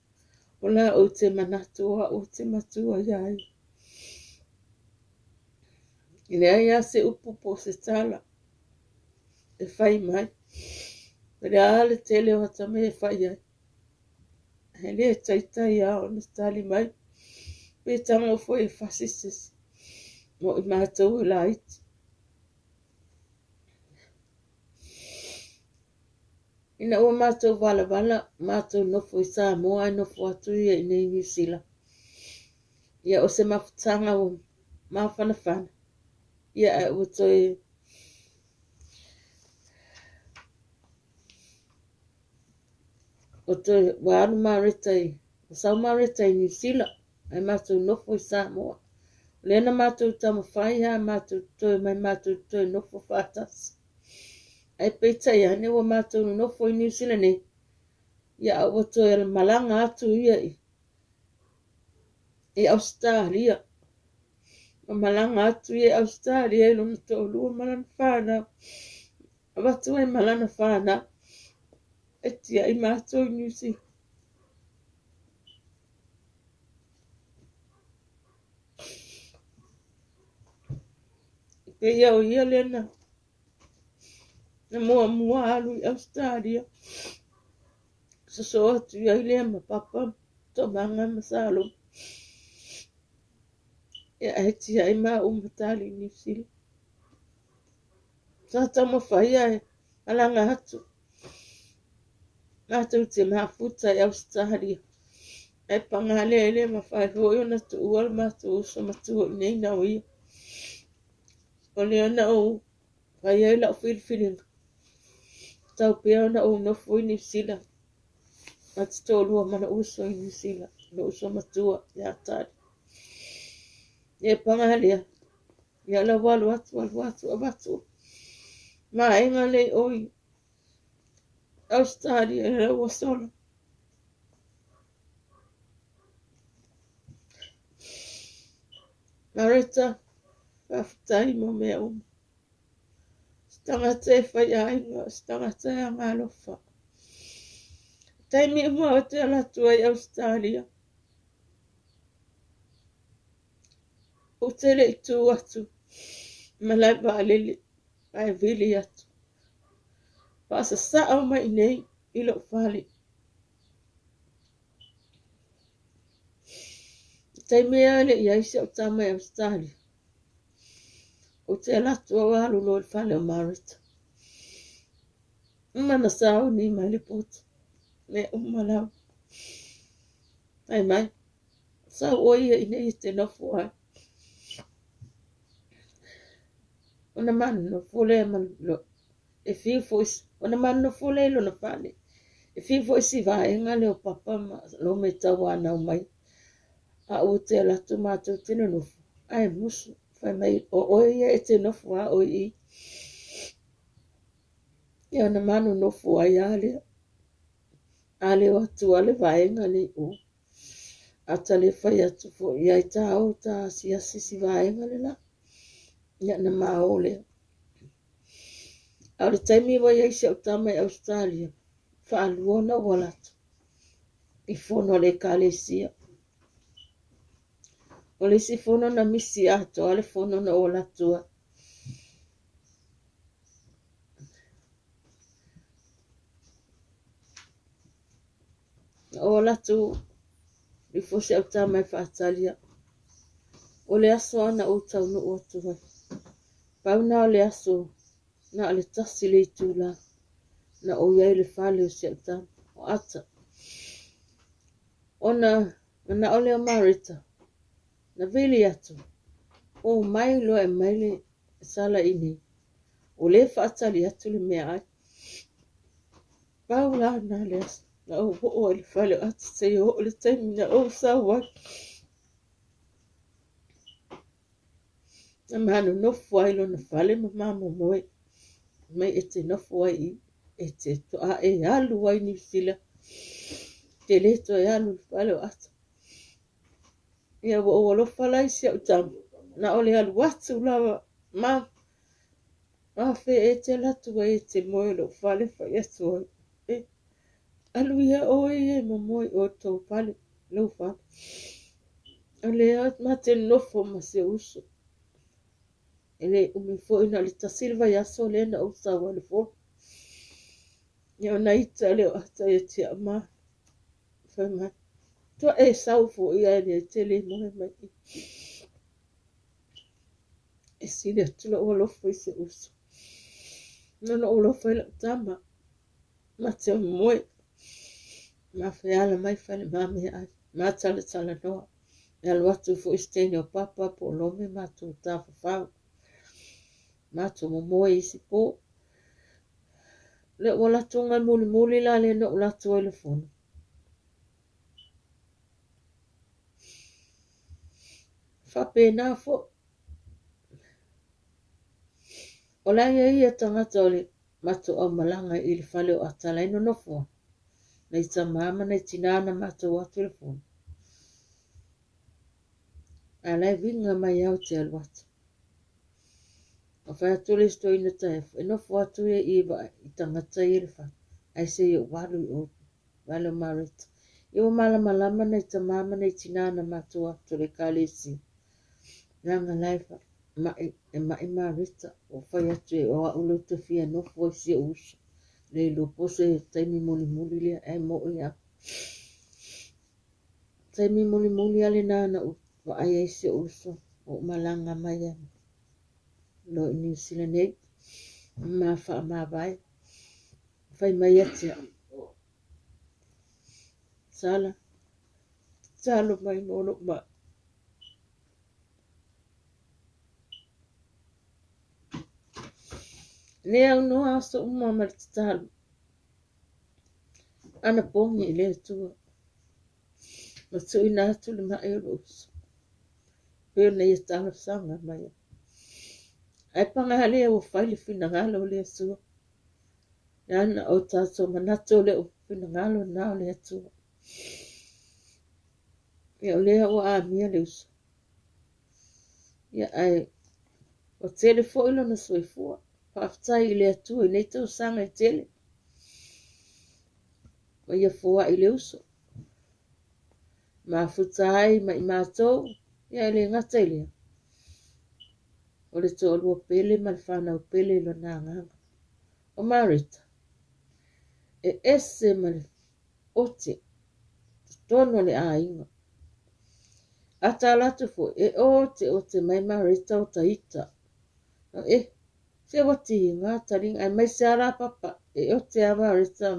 O la o te manatua o te matua iai. I lea ia se upupo se tala. E whai mai. Pere ale tele o hata me e whai ai. He lea taitai ao na tali mai. Pe tanga o fo e fasisisi. Mo I mātou I la iti. Ina ua mātou vala vala. Mātou nofo I Samoa nofo atu ia I nei New Zealand. Ia o se mafutanga o mawhanawhana. Ia e ua toi o toi wānu māretai. O sau māretai New Zealand. Ai mātou nofo I Samoa. Lena mātou tamawhai ha mātou toi mai mātou toi nofo whātasi. Ai peitai ane ua mātou nofo I New Zealand ne. Ia ua toi malanga atu ia I Australia. Malanga atu ia Australia I lona tō lua malana whānau. Awatu ai malana whānau. E tia I mātou New Zealand. Pe ia o ia lena. Na mua alu I Australia. So atu ia I lea ma papa. Tō manga masalo. Ia e tia I mā umatali New Zealand. Sa tamo whaia e alanga atu. Mātou te mafuta I Australia. E pangale ele ma whai hoi ona tu uala mātou uso matua I nei nau ia. O leona o whai eila o whiriwhiringa. Tau pia ona o nofo I New Zealand. Mati tō lua mana uso I New Zealand. No uso matua ia tari. Ia pangalea. Ia la walu atu. Ma enga le oi. Australia e la wasolo. Mareta. Whaftai mo mea Stangata e whai ainga. Stangata e angalofa. Taimi mua o te alatua I Australia. O tele I tū atu. Malai waalele. Ai vili atu. Pasa saa o mai nei. Ilo whali. Taimi ale I aise o tama I Australia. O te alatua walu lo I whale o marita. Mana sao ni malipoto. Ne umalau. Ai mai. Sao oia I nei te nofo ai. Ona manu no fole lo. E fi foi. Ona manu no fole lo na fale. E fi foi si vai ngale o papa ma lo me tawana o mai. A o te la tu mātou tino nofo. Ai musu. Fai mai o oia e te nofo a oi. Ia ona manu nofo ai ale. Ale o atu ale vai ngale o. Ata le fai atu fo. Ia I ta au ta si vai ngale la. Ia na maole. Au le taimi wa ia isi au tama I Australia. Whaaluona walatu. I fono le kalesia. O le si fono na misi ato. Ale fono na olatua. O latu. I fosi au tama I whaatalia. O le aso ana o tau no o tuai. Pau na o le aso, na o le tasi le tūla, na o iai le whale o se utama, o ata. Ona, na o le o marita, na vili atu, o mai loa e mai le sala ini, o le whaatali atu le mea ai. Pau la na le aso, na o ho le whale o ata se o le taimi na o sa wai. Na manu nofu ai lo na whale ma mamo moe, mai e te nofu ai i, e te toa e alu ai ni sila, te leto e alu le whale o ata. Ia o lo falai sia utama, na o le alu watu lawa, ma fe e te latu ai e te moe lo whale whai atu ai. Alu ia o e mo moe o tau whale, lo whale. O le at ma te nofo ma se uso. Ele umi fo ina le tasilva ya so le na usa wale fo. Ia o na ita le o ata e te ama. Whai mai. Tua e sau fo ia e te le moe mai. E sile atula o lofo i se uso. Nono o lofo i la utama. Ma te moe. Ma wheala mai whale mame ai. Ma tala noa. E alu atu fo isteni o papa po lome ma tu tafa whau. Ma tu mo moe isi po. Le wala tunga muli la le no la tu ele fono. Fa pena fo. Ola ia tangata ole matu au malanga i le whale o atala ino no fo. Nei ta mama nei tinana matu o telefon. Alai vinga mai au te alwatu. O whai atule sto ina taef. E no fo atu e iwa i tangata i le wha. Ai se i walu i o wale o marita. I o malama nei ta mama nei tinana matu o tole kalesi. Nanga laifa. E marita. O whai atu e o ulo te fia no fo i si uso. Le lo pose taimi muli lia e mo ia. Taimi muli ale nana u wa ai ai se uso o malanga mai e. Lo ni sila nei. Ma wha ma vai. Whai mai atia. Sala. Salo mai mono ma. Lea no aso umama te talo. Ana pongi le tua. Ma tu ina atu le ma e rosu. Peo nei e talo sanga mai. Ai panga hale o whaile fina ngalo le tua. Ana o tato manato le o fina ngalo nao le tua. Ia o lea o a mia le uso. Ia ai. O tele fo ilo na soifua. Paftai i le tua i nei tau sanga i tele. O ia fua i le uso. Ma futai ma i mātou. Ia le ngata i lea. O le to alua pele ma le whanau pele ilo nā nganga. O marita. E ese ma le ote. Tono le a inga. Ata alatu fo e ote mai marita o taita. No se wati ngā taringa. Ai mai se ara papa. E ote a marita.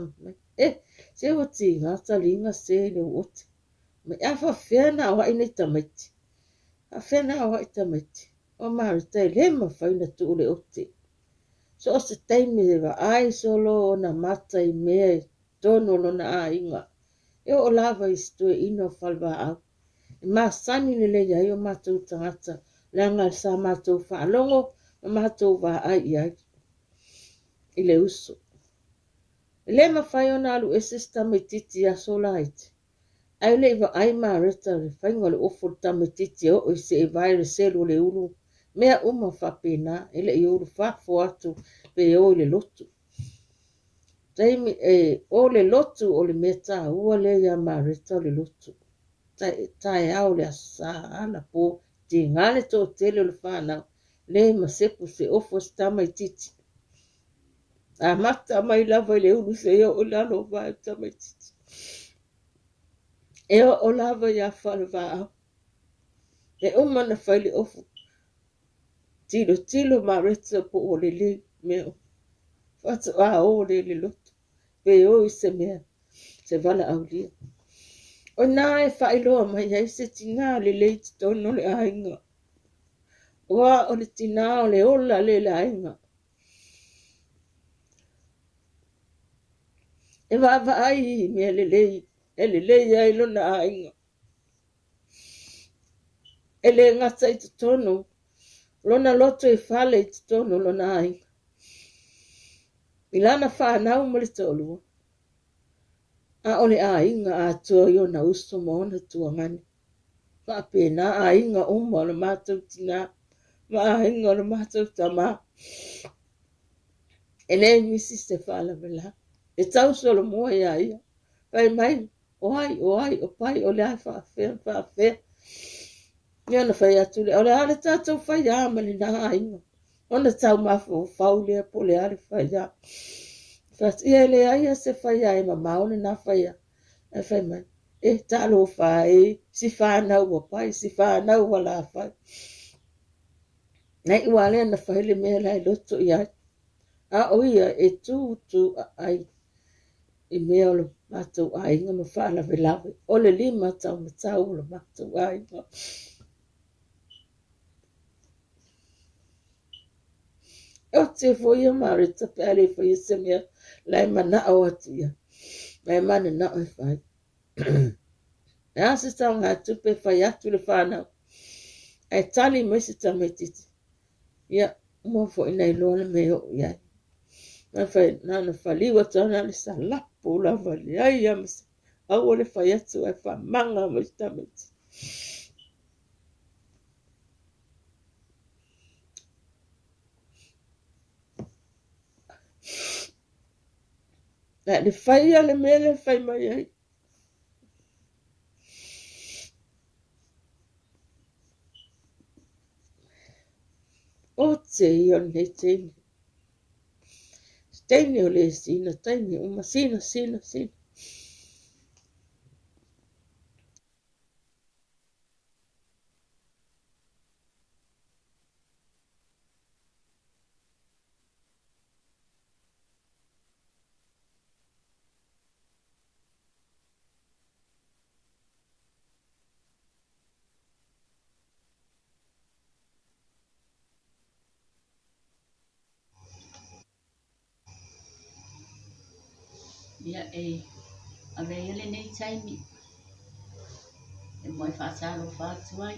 Se wati ngā taringa se le ote. Mai afa whiana awa ina i tamaiti. A whiana awa i tamaiti. O marita e lema whaina tu le ote. So o se taimi wa ai solo o na mata i mea i tono lo na a inga. E o lava i stue ino whalwa au. E maa sani le le iai o mātou tangata. Langa sa mātou whaalongo. O mātou wa ai i ai. I le uso. E lema whai o na alu e sistama i titi a sola haiti. Ai le iwa ai marita le whainga le ofo tama titi o i se e vai le selo le ulu. Mea uma whapena e le i ulu whafo atu pe o le lotu. Taimi o le lotu o le meta ua le ia marita o le lotu. Tai au le asa ala po ti ngale to tele o le whanau. Le masepu se ofo stama i titi. A mata mai lava i le ulu se o lalo vai tama i titi. E o lava ia whalwa au. E uma na whaile ofu. tilo Marita po o le mea. Whatu a o le loto. Pe o I se mea. Se vala au lia. O nā e whailoa mai ai se tina le leiti tono le ainga. Oa o le tina o le ola le ainga. E wawa ai mea le lei. E le lei ai lona ainga. E le ngata I tono. Lona loto e whale I tono lona ainga. Ilana whanau mo le tolua. A ole ainga a tua yo na uso moona tua ngani. Whapena ainga uma o le mātou tina. Ma ainga o le mātou tama. E le misi se whala vela. E tau solo mua ia ia. Pai mai, o pai, o le ai whaafea. Ia na whai atu le, o le ale tātou whai mani na ainga. Ona tau mafu whau lea po le ale whai a. Fat ia le aia se whai a e ma maone na whai a. E whai mai, e talo whai, si whanau wa pai, si whanau wa la whai. Nei ua lea na whai le mea lai loto ia. A oia e tu ai. I mea o le mātou ainga ma whaala velawe. O le lima tau matau o le mātou ainga. O te fwoi a Marita pe ale fwoi se mea lai mana o atu ia. Lai mana na o e whai. E ase tau ngā tupe whai atu le whanau. E tali mai se tau mai titi. Ia, mua fwoi nei loa le mea o iai. Nana whaliwa tana le sa lapo la wali ai amase. Au le whai atu ai wha manga mo I tamiti. Le whai ale mele whai mai ai. O te ion ne teini. Teini o le sina, teini uma sina. Ia ave ele nei taimi. E moi whaatalo whaatuai.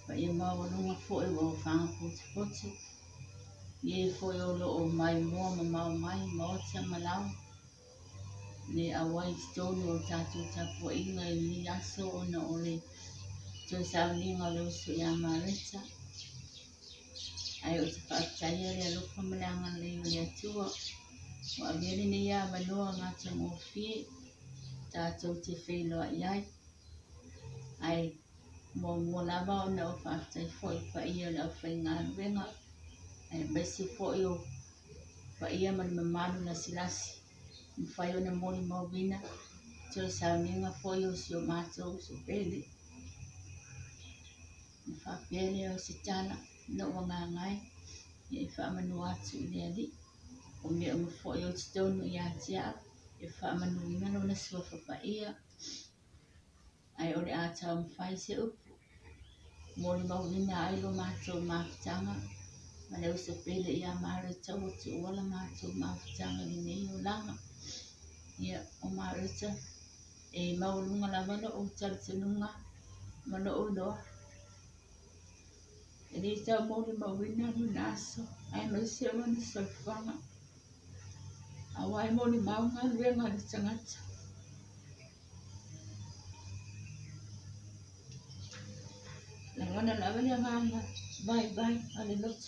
Pa ia maua lunga fo e wau whanga poti. Ie fo e o loo mai mua ma mau mai ma o tia malau. Le awai stone o tatu tapu inga I li aso o na ole. Tui sao ninga le usu ia Maleta. Ai o te whaataia le alofa malanga le i atua. Wa avele ne ia manoa ngata ngofie. Tātou te wheloa iai. Ai mua lava o na o whaatai fwoi pa ia na o whai ngā ruenga. Ai besi fwoi o pa ia mani mamanu na silasi. Mwhai o na mori maubina. Tio sauninga fwoi o si o mātou so pele. Mwhapele o si tana na o ngā ngai. Ia I whaamanu atu I le ali. O mea o fwoi o titono I atia. E whaamanu ina no na suafa pa ia. Ai ole ata mwhai se upu. Mori maulina ai lo mātou mawhitanga. Ma leo se pele ia Marita o te ola mātou mawhitanga ni nei o langa. Ia o Marita. E maulunga lavana o talitanunga. Mana o noa. E le tau mori maulina ni naso. Ai mai se o ni salfanga. Awai mori maunga luenga ni tangata. Wana lawa ya mama, bye, ale lot.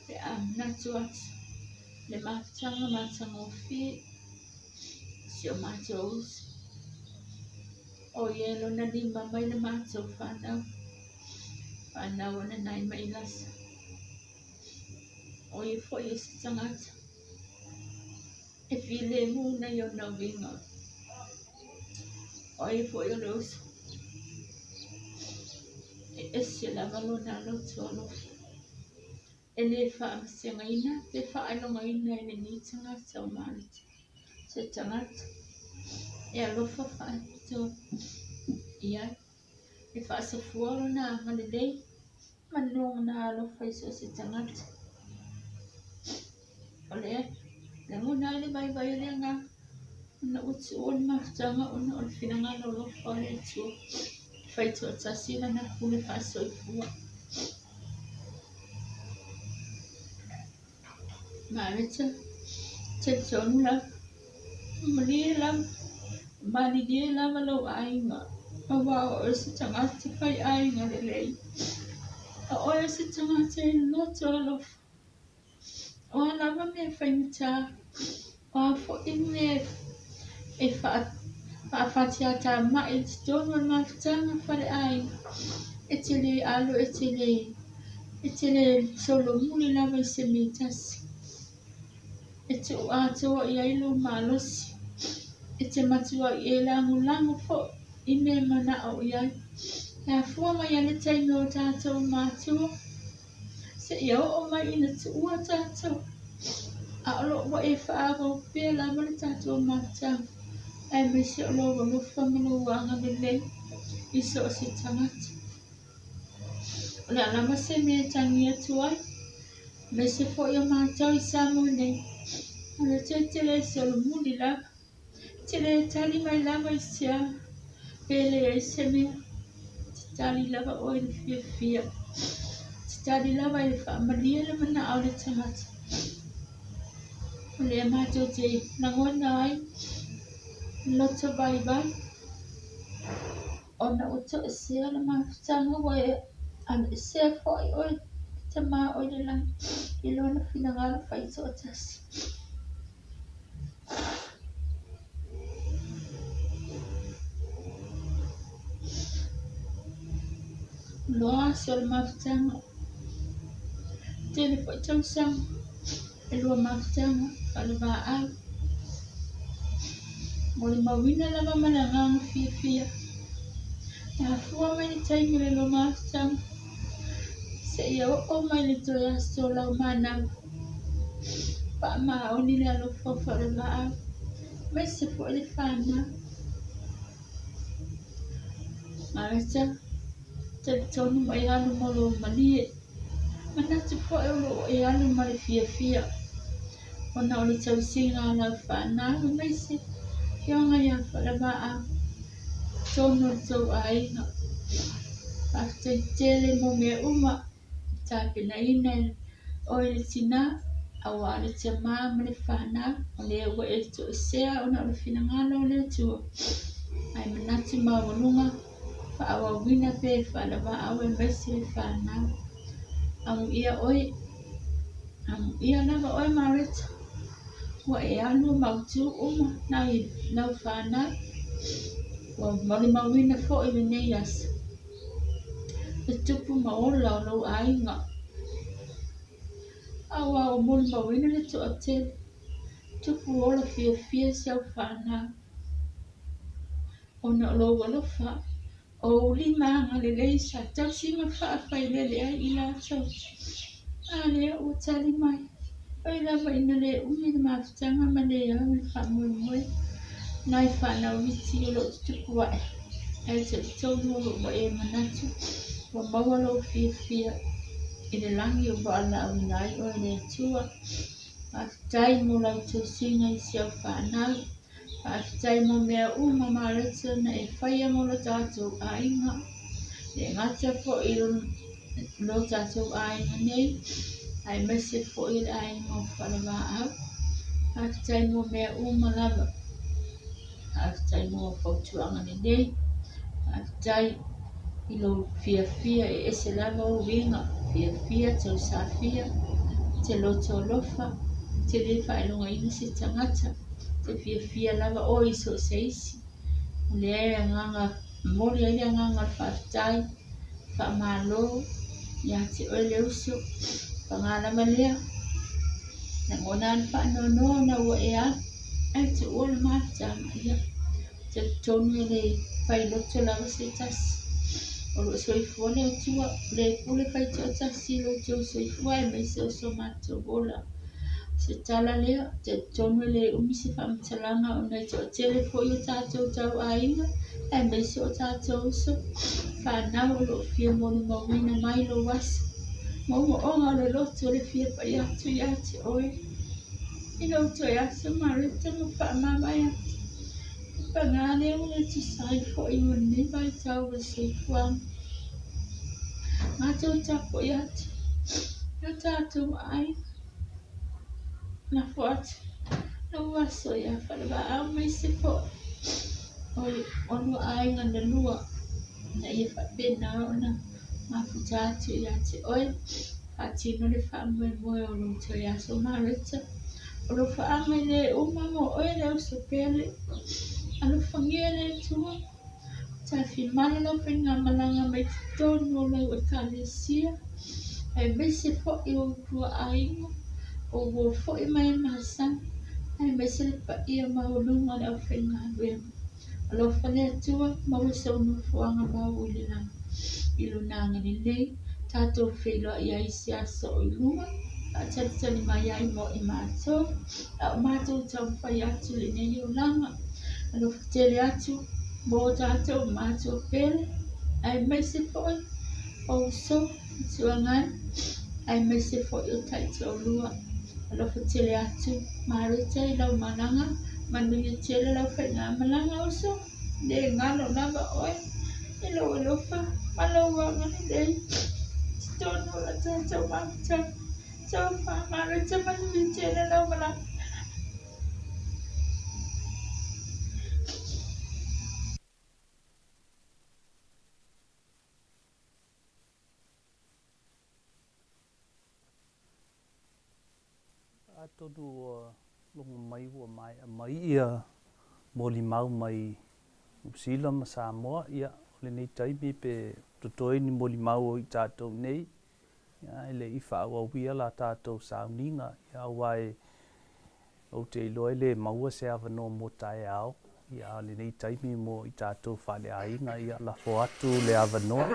Le amna tuat, le matanga ofi, si o matos. O yelo na di mama le mato fana wana nai mailas. O ye fo ye sangat. E file mu na yo na vinga. O ye fo yo los. ese lava lona loto alofa. E le whaamasengaina, te whaalongaina e le ni tangata o Maleta. Se tangata, e alofa whaamito ia. E whaasafuaro na malelei, manonga na alofa iso se tangata. O lea, le nguna ele vai vai le ngā, una utu o le maftanga, una o le whinangana o lofa o le tua. Whaitua tasila na kule whaasoifua. Maleta, te tonu la, malie la, malilie la malo ainga. Awa o se tangata whai ainga le lei. A oe se tangata e loto alofa. O alava me whaimita, o a fo ime e whaafatiata mai te tonu al mawhtanga whare ainga. E te le alo, e te le solo muli lava I se mitasi. E te o atoa I ailu malosi. E te matua I e langu fo I me mana au iai. E a fua mai ane taime o tātou mātua. Se ia o mai ina tu ua tātou. A olo wa e whaaro pia lava le tātou mātau. E me se olo wa lufa manu wanga le lei. Iso o se tangata. Le alama se me tangi atu ai. Me se fo ia mātau I Samoan nei. Ana te le solo muli lava. Te le tali mai lava I sia. Pele e se mea. Te tali lava o le fia fia. Te tali lava I le whaamalia le mana au le tangata. O le mātou te nangona ai. Loto bai bai. Ona uto e sea le mawhtanga wa e ana e sea fo I oi. Te maa oi le lang. I lona whinangala whaito o tasi. Loa so le mawhtanga. Te le fo tausang. E lua mawhtanga. Wale waa au. Mo le mawina lava mananganga fia fia. E hafua mai le taimi le lo mawhtanga. Se ia o mai le toia so lau manau. Pa maa oni le alo fofa le waa au. Mai se fo le whana. Maleta. Te tonu mai anu molo malie. Manatu fo e ulo e anu mali fia fia. Ona o le tausinga lau whana. Mai se fionga ia whale waa au. Tono tau ainga. After tele mo mea uma. Tape na ina o le tina. Awa le te maa ma le whana. O le ua e to e sea. Ona o le whinangalo o le tua. Ai manatu mawalunga. Fa awa wina pe whale waa au e maisi le whana. Amu ia oi. Amu ia lava oi Maleta. Wa e anu mautu uma. Nai nau whana. Wa mali mawina fo I le nei asa. Le tupu maola o lau ainga. Awa o moli mawina le to a te. Tupu ola fia fia siau whana. Ona o lau alofa. O lima nga le lei sa tau singa whaafai lele ai ila tau. A lea o tali mai. Oi lava ina le umi le mawhtanga ma le au le whamui mui. Nai whanau miti o lo tupu wae. Ai te tonu o wa e manatu. Wa mawalo fia fia. I le langi o wala au nai o le tua. Aftai mo lau tau singa I siau whanau. Aftai mo mea uma Maleta na e whaia mo lo tātou ainga. Le ngata fo I lo tātou ainga nei. Ai mese fo I le ainga o whale waa au. Aftai mo mea uma lava. Aftai mo whautuanga ni nei. Aftai I lo fia fia e ese lava o winga. Fia fia tau sa fia. Te loto lofa. Te le whaelonga ina se tangata. Te fia fia lava o iso se isi. Le ea nganga. Mori ea nganga whaftai. Whamalo. Ia te oile uso. Whangala malea. Na ngonan whanono na ua ea. Ai te ola mahtanga ia. Te tonu le whailoto lava se tasi. O lo soifua le tua le pule fai te o tasi lo te o soifua e mai se o so mato bola. Se tala lea te tonu le umisi whamtalanga o nei te o tele fo i o tātou tau ainga e mai se o tātou so. Whanau o lo fia monu mawina mai lo wasa. Momo onga le loto le fia pa i atu oe. Ino to i atu marita mo pa mama i atu. Pangale o le tu sai fo i o ni vai tau le soifua. Mato tapo i atu. Na tātou ai. Na fuat. Na waso ia whalaba au mai se po. Onu ai ngana lua. Na ia whapena o na mafutatu ia te oe. Patino le whaamwe moe o lo te ia so marita. O lo whaamwe le umamo oe le uso pele. Alo whangia le tua. Tai whimana no whinga malanga mai te tonu o lau e kalesia. E mese po i o tua ainga. O wo fo i mai masan. Ai mese le pa ia maulunga le au whinga aduema. Alo whanea tua, mawisa unu fuanga mau ili na. Ilu nanga ni nei, tātou wheloa i aisi asa o ilunga. A tatani mai ai mo i mātou. A o mātou tau whai atu le nei o langa. Alo whatele atu, mō tātou mātou pele. Ai mese foi, o so, tuangai. Ai mese foi o taito o lua. Alo whatele atu, marita i lau mananga. Manu i tele lau whainga malanga o so. Le ngalo nava oe. Ilo alofa, malau wangani lei. Tono la tātou mamata. Tau whamarita manu i tele lau malanga. A tonu lunga mai ua mai ia moli mau mai Usila ma Samoa ia le nei taimi pe totoi ni moli mau o i tātou nei. Ia ele i whaawawia la tātou sauninga ia wai o te iloe le maua se awano mo tae ao. Ia le nei taimi mo i tātou whale ainga ia la fo atu le awanoa.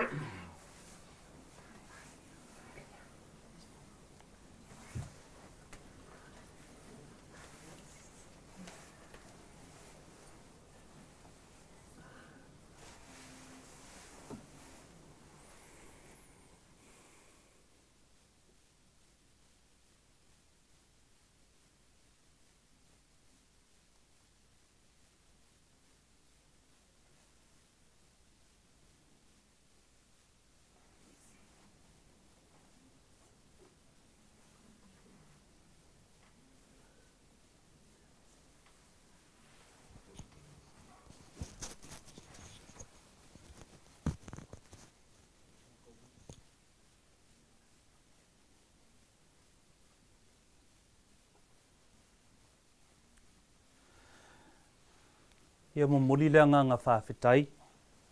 Ia mo moli le nganga whawhetai,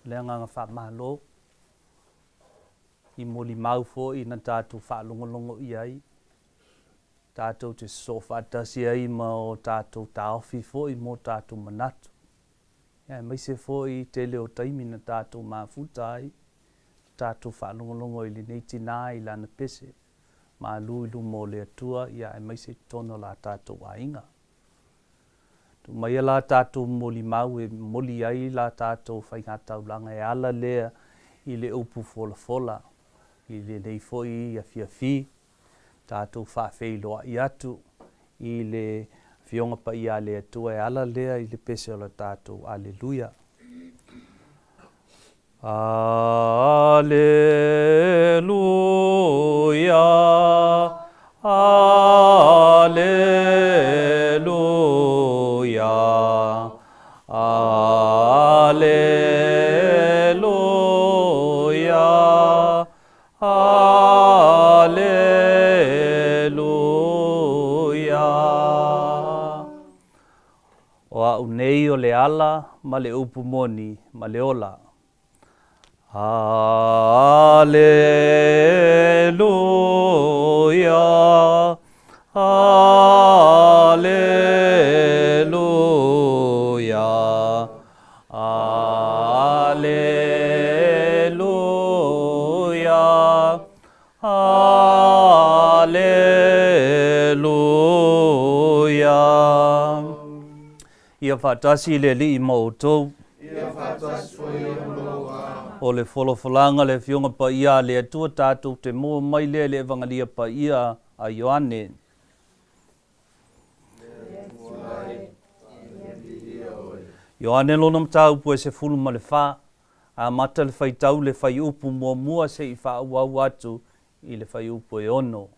le nganga whamalo. I moli mau fo i na tātou whalongolongo i ai. Tātou te sofatasi ai ma o tātou taofi fo i mo tātou manatu. Ia mai se fo i te leo taimi na tātou mafuta ai. Tātou whalongolongo i li nei tina i lana pese. Ma luilu mo le atua, ia mai se tono la tātou ainga. Mai la tātou moli mau e moli ai la tātou whaingatau langa e ala lea i le upu fola fola. I le nei foi i a fiafi, tātou whawheiloa i atu. I le fionga pa i a le atua e ala lea i le pese o la tātou. Alleluia. Alleluia. Alleluia. Alleluia. Alleluia. O au nei o le ala ma le upu moni ma le ola. Alleluia. Alleluia. Alleluia. ia whaatasi le li i mautou. Ia whātas fo i loa. O le wholofalanga le fionga pa ia le atua tātou te mua mai le evangalia pa ia a Ioane. Ioane lona mtau pue se fulu ma le wha, a mata le whaitau le whai upu mua se i wha au atu i le whai upu e ono.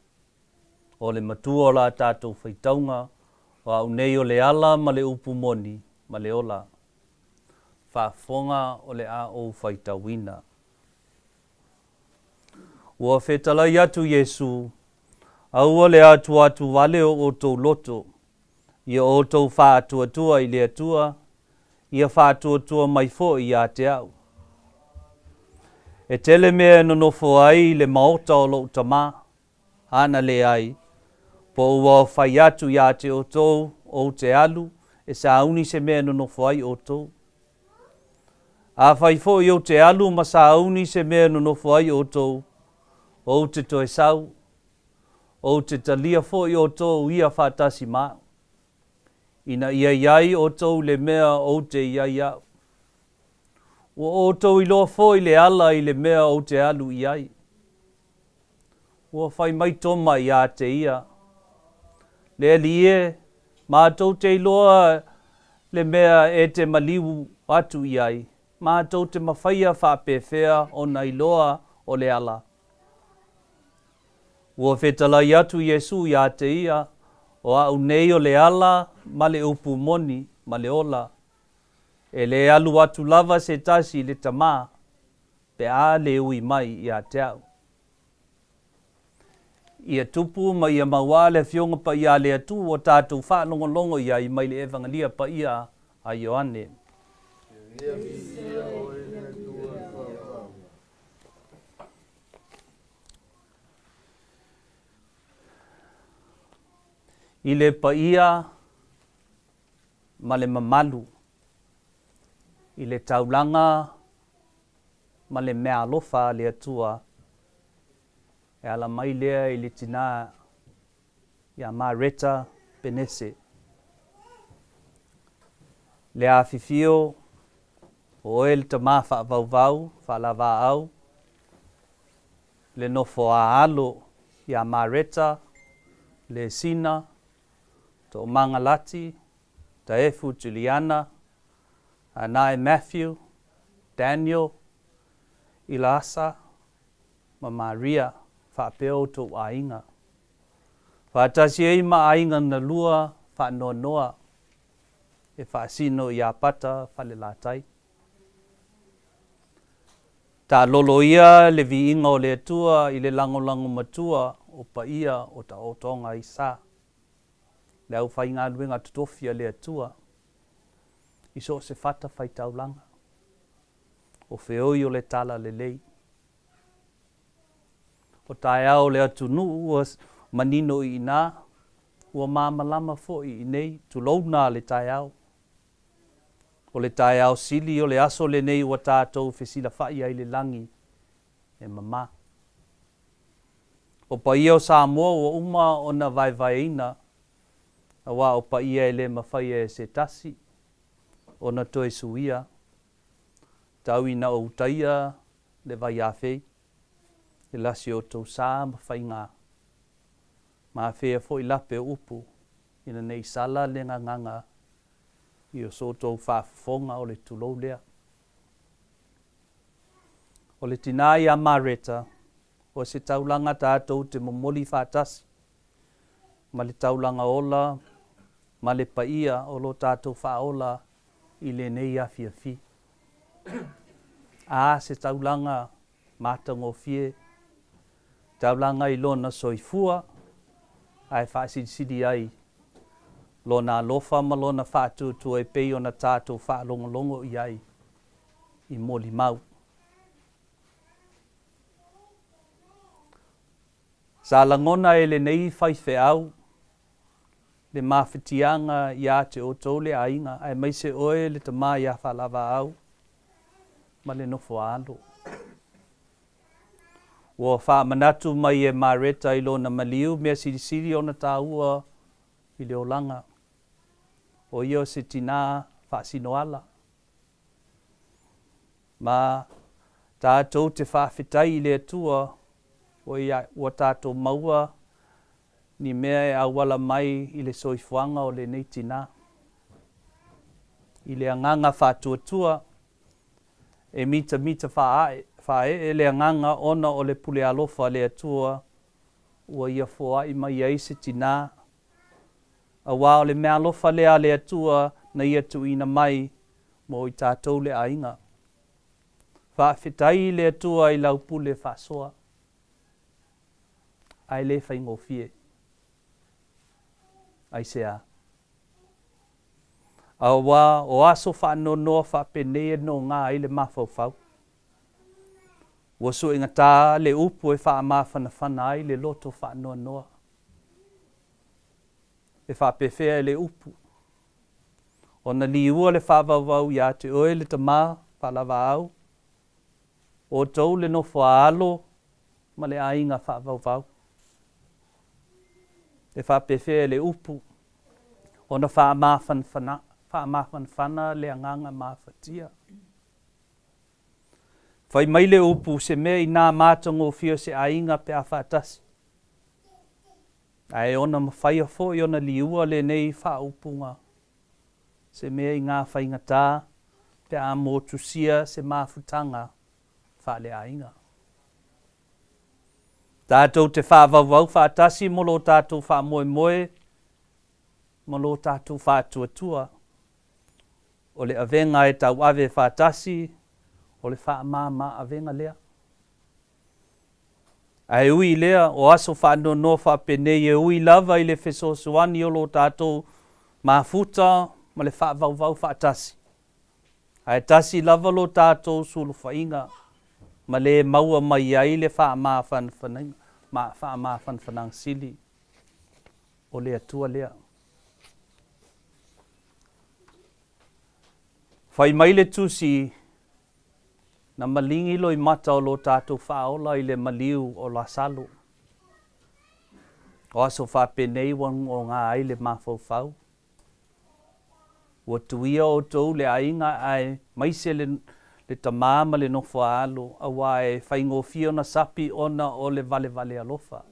O le matua o la tātou whaitaunga, o au nei o le ala ma le upu moni, ma le ola. Whaafonga o le a o whaitawina. Ua whetalai atu Yesu, aua le atu wale o tau loto, ia o tau whaatua i le atua, ia whaatua mai fo i a te au. E tele mea nonofo ai le maota o lo utama, ana le ai, po ua whai atu i a te o tau o te alu, e sa uni se mea nonofo ai o tau. A whai fo i o te alu ma sa uni se mea nonofo ai o tau, o te toe sau, o te talia fo i o tau ia whaatasi maa. Ina ia iai o tau le mea o te iai au. O tau i loa fo i le ala i le mea o te alu iai. Ua whai mai toma i a te ia. Le alie, mātou te iloa le mea e te maliu atu iai. Mātou te mawhaia whapewhea o na iloa o le ala. Ua whetalai atu Yesu i a te ia, o au nei o le ala ma le upu moni ma le ola. E le alu atu lava se tasi le tamā, pe a le ui mai i a te au. Ia tupu ma ia maua le fionga pa ia le atu o tātou whaalongolongo ia i mai le evangalia pa ia a Ioane. I le pa ia ma le mamalu, i le taulanga ma le mea alofa le atua, e ala mai lea i le tina ia Maleta Penese. Le a fifio o e le tama whaavauvau, whaalava au, le nofo a alo ia Maleta, le sina, to Mangalati, ta efu Juliana, anae Matthew, Daniel, Ilasa, ma Maria, whaapeo to ainga. Whaatasi ei ma ainga na lua, whaanoa noa, e whaasino i a pata, whale latai. Ta lolo ia le vi inga o le atua, i le lango matua, o pa ia o ta otonga i sa. Le au whai ngā luenga tutofia le atua, i so se whata whai taulanga. O whioi o le tala le lei. O tae au le atu nu ua manino i nā, ua māmalama fo i nei, tu launa le tae au. O le tae au sili o le aso le nei ua tātou whesila whai ai le langi e mama. O pa ia o Samoa o uma o na vai ina, a wā o pa ia e le mawhai e se tasi, o na toe suia, tau ina o utaia le vai awhei, le lasi o tau sā mawhai ngā. Ma whea fo i lape upu, ina nei sala le nganga, i o so tau whaafonga o le tulou lea. O le tinai a Maleta, o se taulanga tātou te momoli whātasi, ma le taulanga ola, ma le paia o lo tātou whaola i le nei a fiafi. A se taulanga mātango fie, taulanga i lona soifua, ai whaasidi ai, lona alofa ma lona whaatutu e pei o na tātou whaalongolongo i ai, i moli mau. Sa langona e le nei whaife au, le mawhitianga i a te o tole ainga, ai mai se oe le tama i a whalava au, ma le nofo alo. Ua wha manatu mai e Maleta i lona maliu, mea siri o na tāua i le olanga. o ia se tina whaasinoala. Ma tātou te whawhitai le atua o tātou maua ni mea e awala mai i le soifuanga o le nei tina. I le anganga whātuatua e mita whae le anganga ona o le pule alofa le atua ua ia fua i mai eise tina. A wā o le mea alofa lea le atua na ia tuina mai mo i tātou le ainga. Whawhitai le atua i lau pule whasoa. Ai le whaingofie. Ai sea. A wā o aso whanonoa whapene no ngā i le mawhauwhau. Wa so inga tā le upu e whaamawhana ai le loto whanonoa. E whapewhea le upu. O na liua le whawawau ia te oe le tamā whalawa au. O tau le no whaalo ma le ainga whawawau. E whapewhea le upu. O na whaamawhana le anganga mawhatia. Whai mai le upu se mea i nā mātango whio se ainga pe a whaatasi. Ai ona mawhaia fo i ona liua le nei whaupunga. Se mea i ngā whaingatā pe a motusia se mawhutanga whale ainga. Tātou te whawawau whaatasi molo tātou whamoemoe, molo tātou whaatuatua. O le avenga e tau ave whaatasi, o le whaamama avenga lea. Ai ui lea o aso whanono whapene e ui lava i le whesosuani o lo tātou mafuta ma le whaavau whaatasi. Ai tasi lava lo tātou sulu whainga ma le maua mai ai le whaamawhanwhanang sili o le atua lea. Whai mai le tusi na malingi lo i mata o lo tātou whaola i le maliu o la salu. O aso whapenei wang o ngā ai le mawhauwhau. Ua tuia o tau le ainga ai maise le tamama le nofo alo a wae whaingofio na sapi ona o le vale alofa.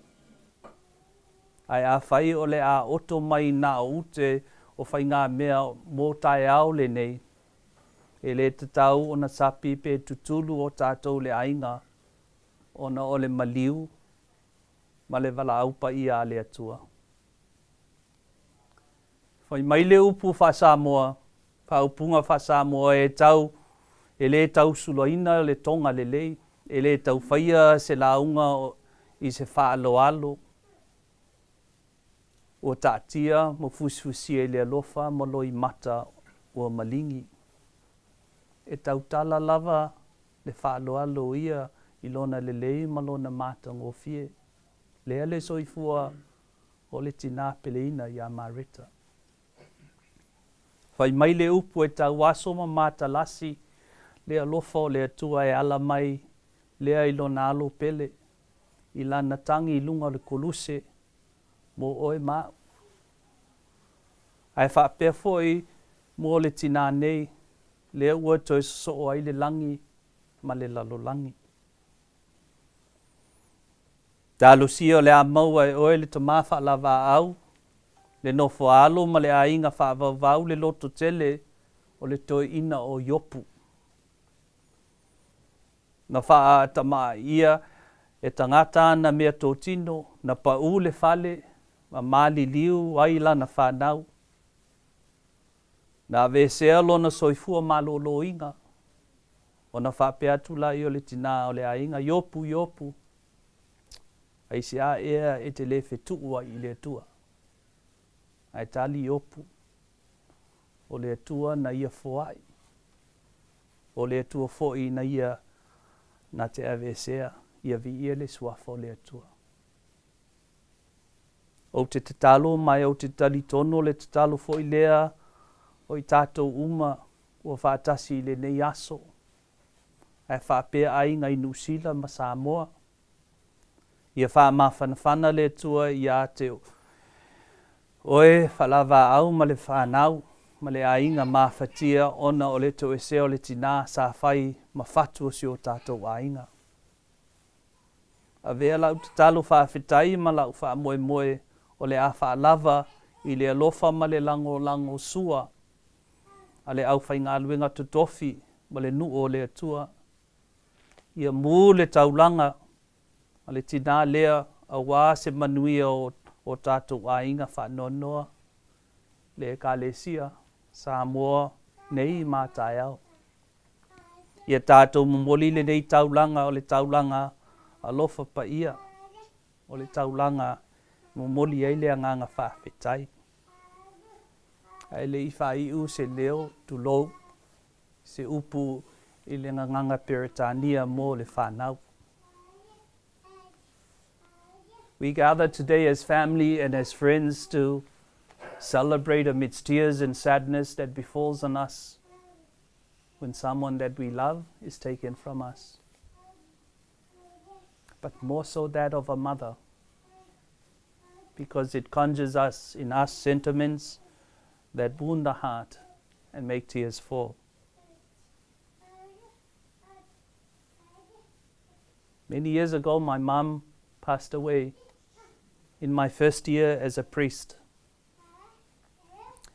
Ai a whai o le a oto mai na ute o whainga mea mō tae au le nei. E le tatau o na sapi pe tutulu o tātou le ainga ona o le maliu ma le wala aupa i a le atua. Whai mai le upu whasamoa, whaupunga whasamoa e tau, e le tau suloina le tonga le lei, e le tau whaia se launga i se whaaloalo. O tātia mo fusfusia i le alofa mo loi mata o malingi. E tau tala lava le whaaloalo ia i lona le lei ma lona mata ngofie. Lea le soifua o le tina peleina i a Maleta. Whai mai le upu e tau aso ma mata lasi, lea lofa o le atua e ala mai, lea i lona alo pele, i lana tangi i lunga le koluse, mo oe mau. Ai whapea foi mo le tina nei, lea ua toi so ai le langi, ma le lalo langi. Tālo sio le a maua e oe le tamafa lava au, le nofo alo ma le ainga whaavavau le loto tele o le toi ina o yopu. Na wha tama ia e tangata na mea tō tino, na pau le fale, ma mali liu aila na whanau. Na vesea lo na soifua malolo inga, o na whapea tula i o le tina o le ainga, yopu. Ai se a ea e te le whetua i le tua. Ai tali opu. O le tua na ia foai. O le tua foi na ia na te avesea. Ia vi ia le suafo le tua. O te talo mai o te tali tono le te talo foi lea. O i tātou uma ua whaatasi le nei aso. Ai whapea ainga i Nusila ma Samoa. Ia whaamawhanawhana le tua i a te oe whalawa au ma le whanau ma le ainga mawhatia ona o le to e se o le tina sa whai ma whatu o si o tātou ainga. A vea lau te talo whawhitai ma lau wha moe moe o le a wha i le alofa ma le lango sua. A le au whai ngā luenga tutofi ma le nu o le atua. Ia mū le taulanga a le tina lea a wā se manuia o tātou ainga wha nonoa. Le Kalesia, Samoa, nei mātai au. Ia tātou mumoli le nei taulanga o le taulanga alofa pa ia. O le taulanga mumoli ei le anganga whawhetai. Ai le iwha iu se leo tu lou, se upu i le nganga Peretania mo le whanau. We gather today as family and as friends to celebrate amidst tears and sadness that befalls on us when someone that we love is taken from us. But more so that of a mother, because it conjures us in us sentiments that wound the heart and make tears fall. Many years ago, my mom passed away in my first year as a priest.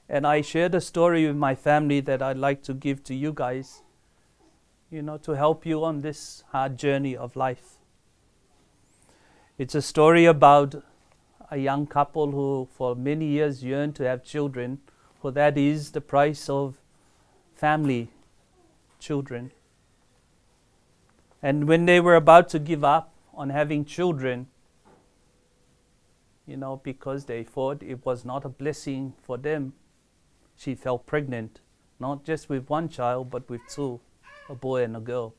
And I shared a story with my family that I'd like to give to you guys, to help you on this hard journey of life. It's a story about a young couple who for many years yearned to have children, for that is the price of family, children. And when they were about to give up on having children, because they thought it was not a blessing for them, she fell pregnant, not just with one child, but with two, a boy and a girl.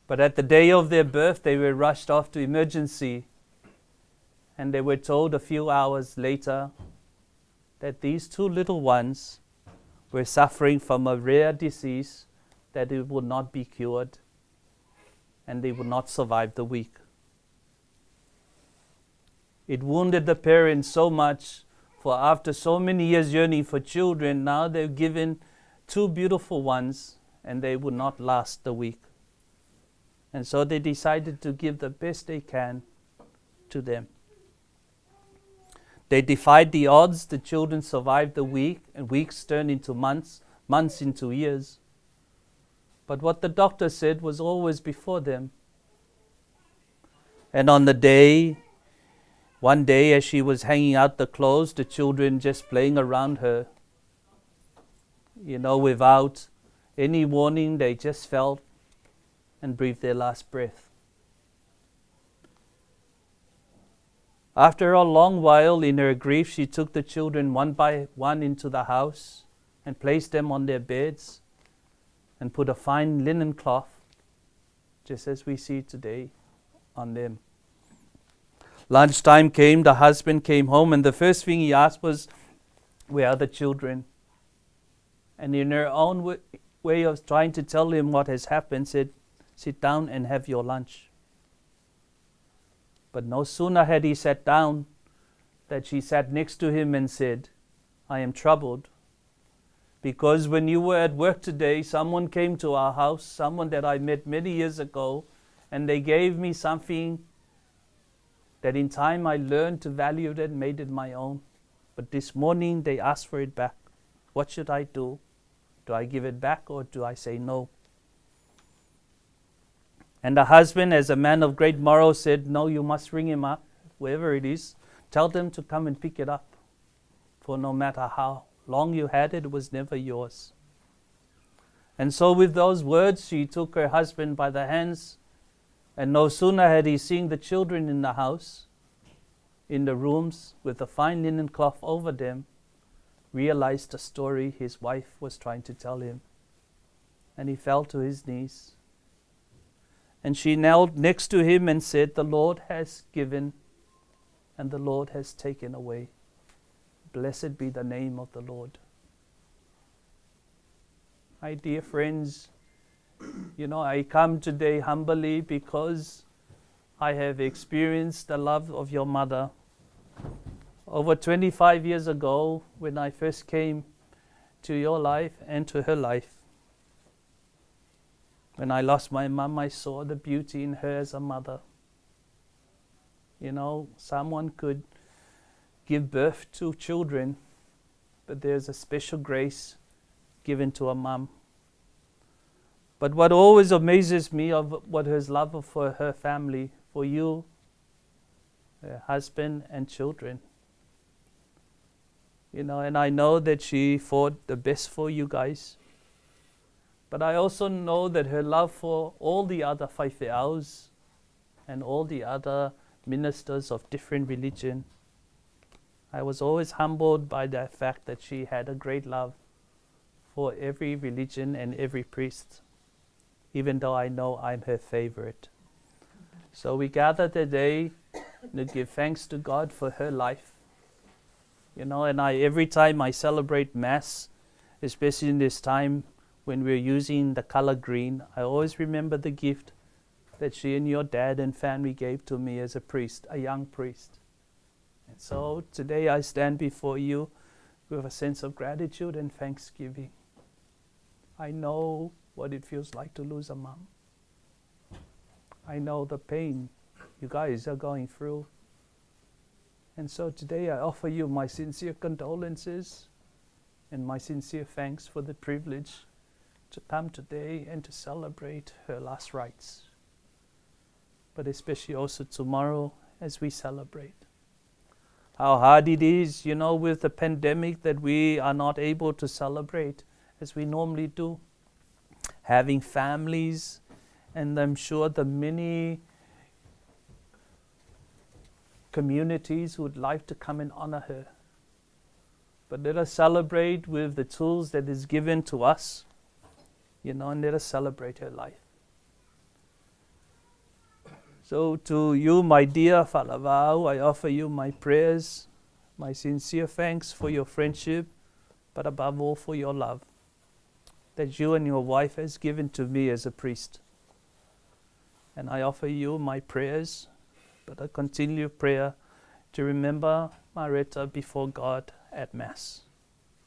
But at the day of their birth, they were rushed off to emergency, and they were told a few hours later that these two little ones were suffering from a rare disease that it would not be cured, and they would not survive the week. It wounded the parents so much, for after so many years yearning for children, now they're given two beautiful ones, and they would not last the week. And so they decided to give the best they can to them. They defied the odds. The children survived the week, and weeks turned into months, months into years. But what the doctor said was always before them. And on one day as she was hanging out the clothes, the children just playing around her, without any warning, they just fell and breathed their last breath. After a long while, in her grief, she took the children one by one into the house and placed them on their beds and put a fine linen cloth, just as we see today, on them. Lunchtime came, the husband came home, and the first thing he asked was, "Where are the children?" And in her own way of trying to tell him what has happened, said, "Sit down and have your lunch." But no sooner had he sat down that she sat next to him and said, "I am troubled, because when you were at work today, someone came to our house, someone that I met many years ago, and they gave me something that in time I learned to value it and made it my own. But this morning they asked for it back. What should I do? Do I give it back or do I say no?" And the husband, as a man of great morals, said, "No, you must ring him up, wherever it is. Tell them to come and pick it up. For no matter how long you had it, it was never yours." And so with those words, she took her husband by the hands, and no sooner had he seen the children in the house, in the rooms, with a fine linen cloth over them, realized the story his wife was trying to tell him. And he fell to his knees. And she knelt next to him and said, "The Lord has given, and the Lord has taken away. Blessed be the name of the Lord." My dear friends, I come today humbly because I have experienced the love of your mother, over 25 years ago, when I first came to your life and to her life, when I lost my mum, I saw the beauty in her as a mother. You know, someone could give birth to children, but there's a special grace given to a mum. But what always amazes me of what her love for her family, for you, her husband and children. You know, and I know that she fought the best for you guys. But I also know that her love for all the other whaiwheaus and all the other ministers of different religion. I was always humbled by the fact that she had a great love for every religion and every priest, even though I know I'm her favorite. So we gather today to give thanks to God for her life. You know, and every time I celebrate Mass, especially in this time when we're using the color green, I always remember the gift that she and your dad and family gave to me as a priest, a young priest. And so today I stand before you with a sense of gratitude and thanksgiving. I know what it feels like to lose a mom. I know the pain you guys are going through. And so today I offer you my sincere condolences and my sincere thanks for the privilege to come today and to celebrate her last rites. But especially also tomorrow as we celebrate. How hard it is, you know, with the pandemic that we are not able to celebrate as we normally do. Having families, and I'm sure the many communities who would like to come and honor her. But let us celebrate with the tools that is given to us, you know, and let us celebrate her life. So to you, my dear Whalavau, I offer you my prayers, my sincere thanks for your friendship, but above all for your love that you and your wife has given to me as a priest. And I offer you my prayers, but a continued prayer to remember Maleta before God at Mass,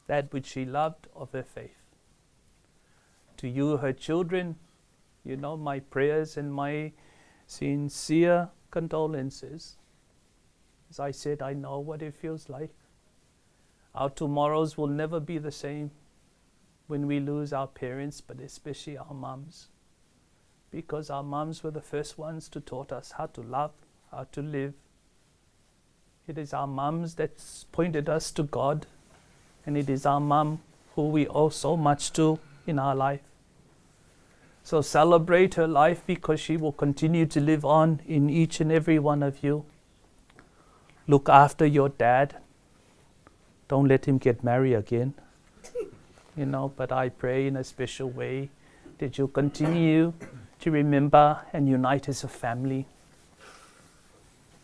that which she loved of her faith. To you, her children, you know, my prayers and my sincere condolences. As I said, I know what it feels like. Our tomorrows will never be the same when we lose our parents, but especially our mums. Because our mums were the first ones to taught us how to love, how to live. It is our mums that pointed us to God, and it is our mum who we owe so much to in our life. So celebrate her life because she will continue to live on in each and every one of you. Look after your dad. Don't let him get married again. You know, but I pray in a special way that you'll continue to remember and unite as a family.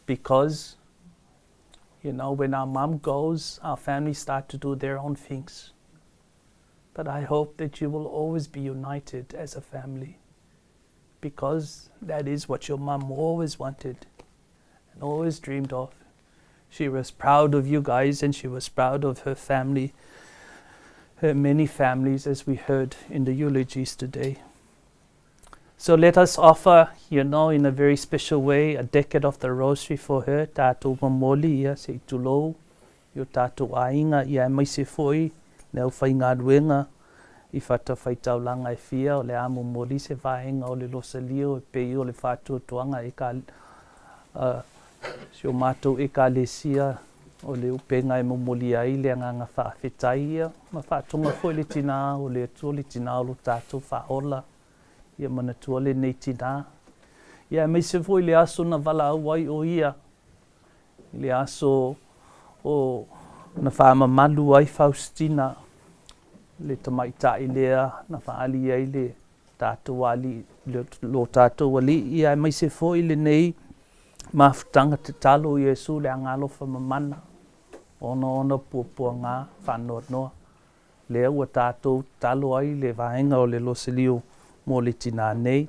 Because, you know, when our mom goes, our family start to do their own things. But I hope that you will always be united as a family, because that is what your mom always wanted and always dreamed of. She was proud of you guys, and she was proud of her family, her many families, as we heard in the eulogies today. So let us offer, you know, in a very special way, a decade of the rosary for her. Tātou mamoli ia se tulou, yo tātou ainga ia mai se foi, leo whai ngā ruenga, i whata whaitaulanga e whia, o le amo moli se vaenga o le losalio, e pei o le whātua tuanga e ka, sio mātou e ka lesia, o le upenga e momoli ai, le anganga whaafetai ia, ma whātunga foi le tina, o le atua le tina o lo tātou whaola, ia mana tua le nei tina. Ia mai se foi le aso na wala awai o ia, le aso o na whaama malu ai Faustina, le tamaitai lea na whaali ai le tātou ali, lo tātou ali, ia mai se foi le nei mafutanga te talo Iesu le angalofa mamana, ona pua ngā whanua noa. Lea ua tātou talo ai le vaenga o le loselio mō le tina nei.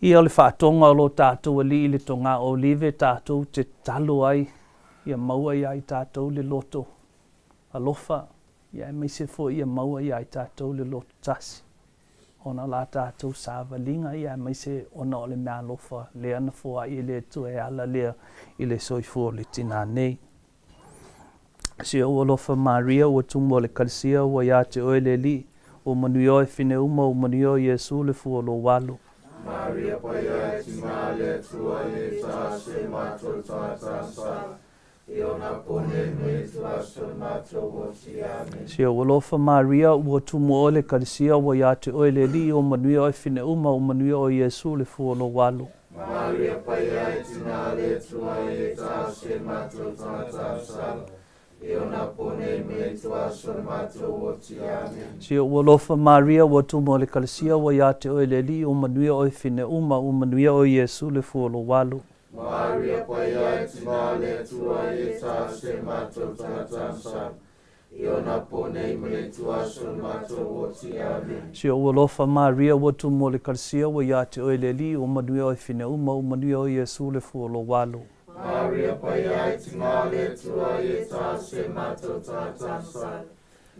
Ia o le whātonga o lo tātou ali le tonga olive tātou te talo ai ia maua ia i tātou le loto alofa, ia mai se fo ia maua ia i tātou le loto tasi. Ona la tātou sāwalinga ia mai se ona o le mea alofa, le ana fo i le tu e ala lea i le soifo le tina nei. Se o alofa Maria ua tumo le kalisia ua ia te oe le li, o manuio e fine uma o manuio Yesu le fu o lo walu. Maria paia e tina le tua e ta se mato ta sa. Iona pone me tua se mato o ti ame. Se o alofa Maria ua tumo o le kalisia ua ia te oe le li, o manuio e fine uma o manuio Yesu le fu o lo walu. Maria paia e tina le tua e ta se mato ta sa. Iona pone me tua se mato o ti ame. Se o alofa Maria ua tumo o le kalisia ua ia te oe le li, o manuio e fine uma o manuio Yesu le fu o lo walu. Maria paia e tina le tua e ta se mato ta sa. Iona pone me tua se mato o ti ame. Se o alofa Maria ua tumo o le kalisia ua ia te oe le li, o manuio e fine uma o manuio Yesu le fu o lo walu. Maria paia e tina le tua e ta se mato ta sa.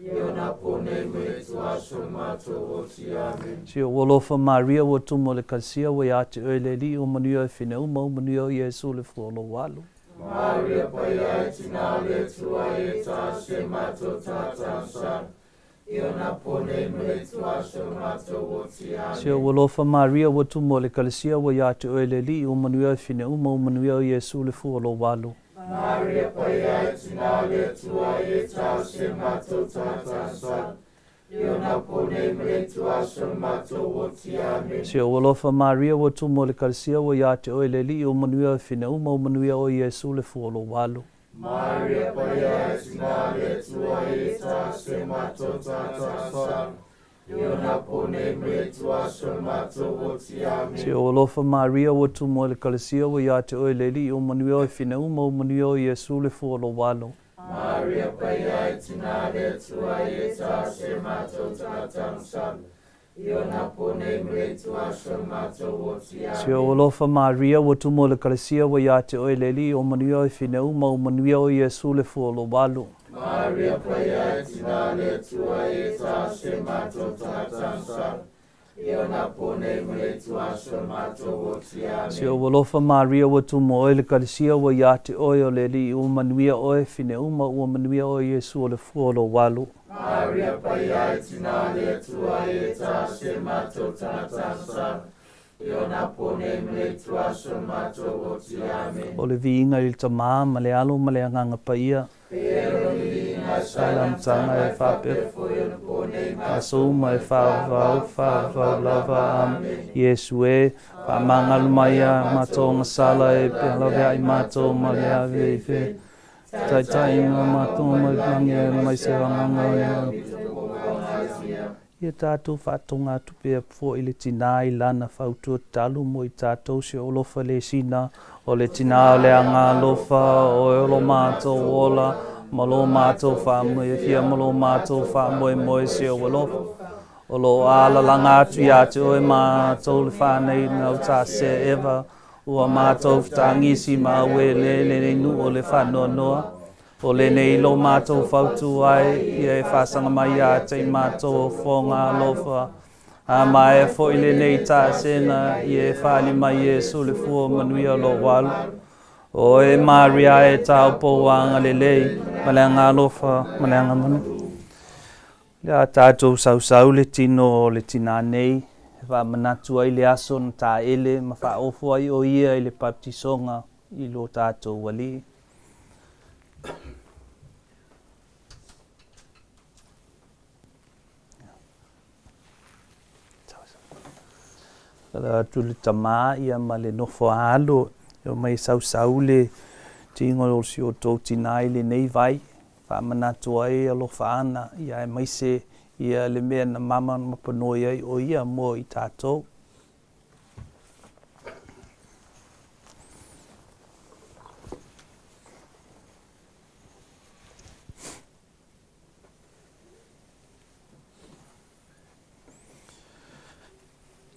Iona pone me tua se mato o ti ame. Se o alofa Maria ua tumo o le kalisia ua ia te oe le li, o manuio e fine uma o manuio Yesu le fu o lo walu. Maria paia e tina le tua e ta se mato ta sa. Iona pone me tua se mato o ti ame. Se o alofa Maria ua tumo o le kalisia ua ia te oe le li, o manuio e fine uma o manuio Yesu le fu o lo walu. Maria paia e tina le tua e ta se mato ta sa. Iona pone me tua se mato o ti ame. Se o alofa Maria ua tumo o le kalisia ua ia te oe le li, o manuio e fine uma o manuio Yesu le fu o lo walu. Maria paia e tina le tua e ta se mato ta sa. Iona pone me tua se mato o ti ame. Se o alofa Maria ua tumo o le kalisia ua ia te oe le li, o manuio e fine uma o manuio Yesu le fu o lo walu. Maria paia e tina le tua e ta se mato ta sa. Iona pone me tua se mato o ti ame. Se o alofa Maria ua tumo o le kalisia ua ia te oe le li, o manuio e fine uma o manuio Yesu le fu o lo walu. Maria paia e tina le tua e ta se mato ta sa. Iona pone me tua se mato o ti ame. Se o alofa Maria ua tumo o le kalisia ua ia te oe o le li, o manuia oe fine uma o manuia o Yesu o le fu o lo walu. Maria paia e tina le tua e ta se mato ta sa. Iona pone me tua se mato o ti ame. O le viinga i le tamā ma le alo ma le anganga paia. Pero lina Salam tanga e whape. Asuma e whawau lava am. Yesu e whamangalu mai a matonga sala e pehlawe ai mato ma le ave e whe. Tai inga mato ma langi e mai se wanganga e. Ia tātou whātonga tupe a fo i le tina i lana whautua talu mo i tātou se olofa le sina o le tina o le anga lofa o e olo mātou ola ma lo mātou whamoe e fia ma lo mātou whamoe moe se o olofa o lo ala langa atu i ate o e mātou le whanei nau tā se ewa ua mātou whtangisi ma ue le nu o le whanoa noa. O le nei lo mātou whautu ai, ia e whasanga mai a te mātou o whonga lofa. A mai e fo i le nei tā sena, ia e whali mai Yesu le fua manuia lo walu. O e Maria e tau pouanga le lei, maleanga lofa, maleanga manu. Ia tātou sau le tino o le tina nei, wha manatu ai le aso na tā ele, ma wha ofo ai o ia i le baptisonga i lo tātou wali. Kala atu le tamā ia ma le nofo alo, eo mai sau le tingo o si o tō tinai le nei vai, wha manatu ai alo whaana, ia e mai se ia le mea na mama mapanoi ai o ia mo i tātou.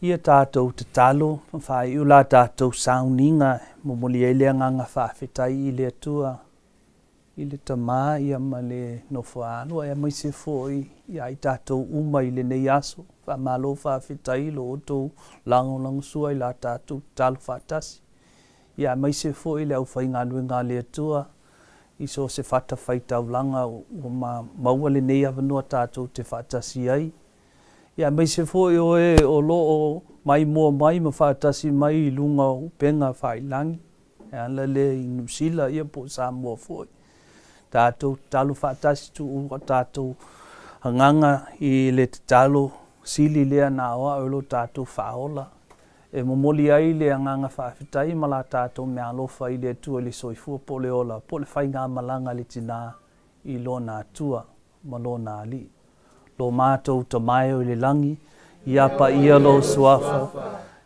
Ia tātou te talo, whai ula tātou sauninga, momoli e lea nganga whawhetai i lea tua, I le tamā ia ma le nofoalo e mai se foi ia I tātou uma I le nei aso whaamalo whaawhitai lo otou lango sua I la tātou talo whaatasi. Ia mai se foi le au whainga luenga le atua I so se whata whaitaulanga o maua le nei awanua tātou te whaatasi ai. Ia mai se foi o loo mai mua mai ma whaatasi mai I lunga o penga whailangi. E ala le I Nusila ia po Samoa foi. Tātou talo whaatasi tu ua tātou hanganga I le talo sili lea nā oa o lo tātou whaola. E momoli ai le hanganga whaawhitai ma la tātou mea alofa I le atua le soifua po le ola. Po le whainga malanga le tina I lo nā tua ma lo nā li. Lo mātou ta mai o le langi, ia pa ia lo suafa,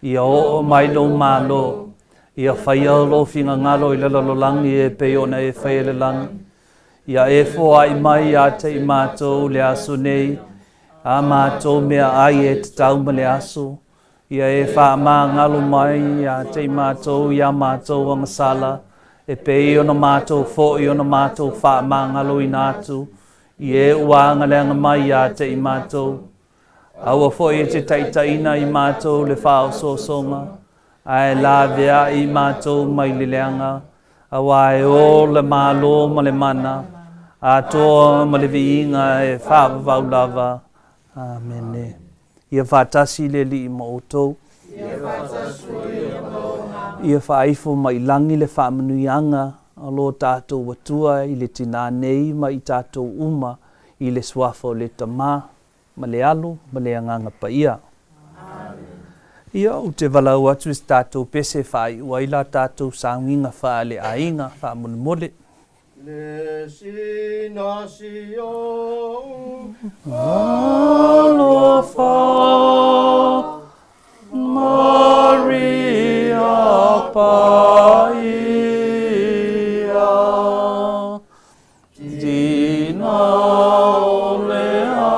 ia o mai lo malo, ia whaia lo finga ngalo I lalo langi e peona e whaia le langi. Ia e fo ai mai a te I mātou le aso nei, a mātou mea ai e te tau ma le aso. Ia e wha mā ngalo mai a te I mātou, ia mātou angasala, e pe I ona mātou fo I ona mātou wha mā ngalo I nātu. I e uanga leanga mai a te I mātou. Aua fo I te taitaina I mātou le whao sosonga. Ai la vea I mātou mai le leanga. Awa e o le malo ma le mana. A toa ma le viinga e whaavavau lava. Amen. Ia whaatasi le li I mautou. Ia whaifo mai langi le whaamanuianga. Alo tātou watua I le tina nei ma I tātou uma I le suafa o le tamā, ma le alo, ma le anganga pa ia. Ia o te walau atu is tātou pese whai ua I la tātou saunginga wha le ainga, wha mole. Le sina si o Alofa Maria Pai Dina olea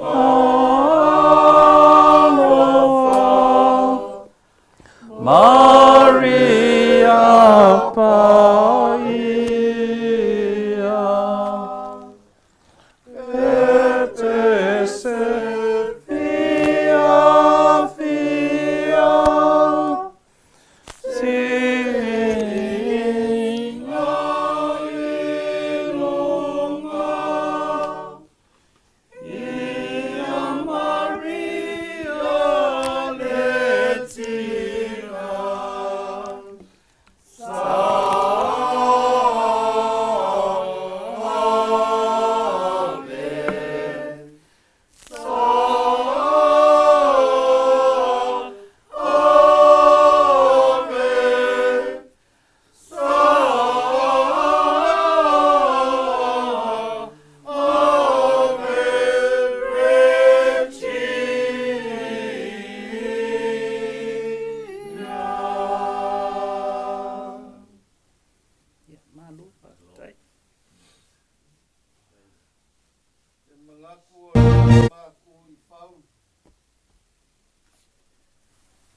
alofa Maria Paia Penese via via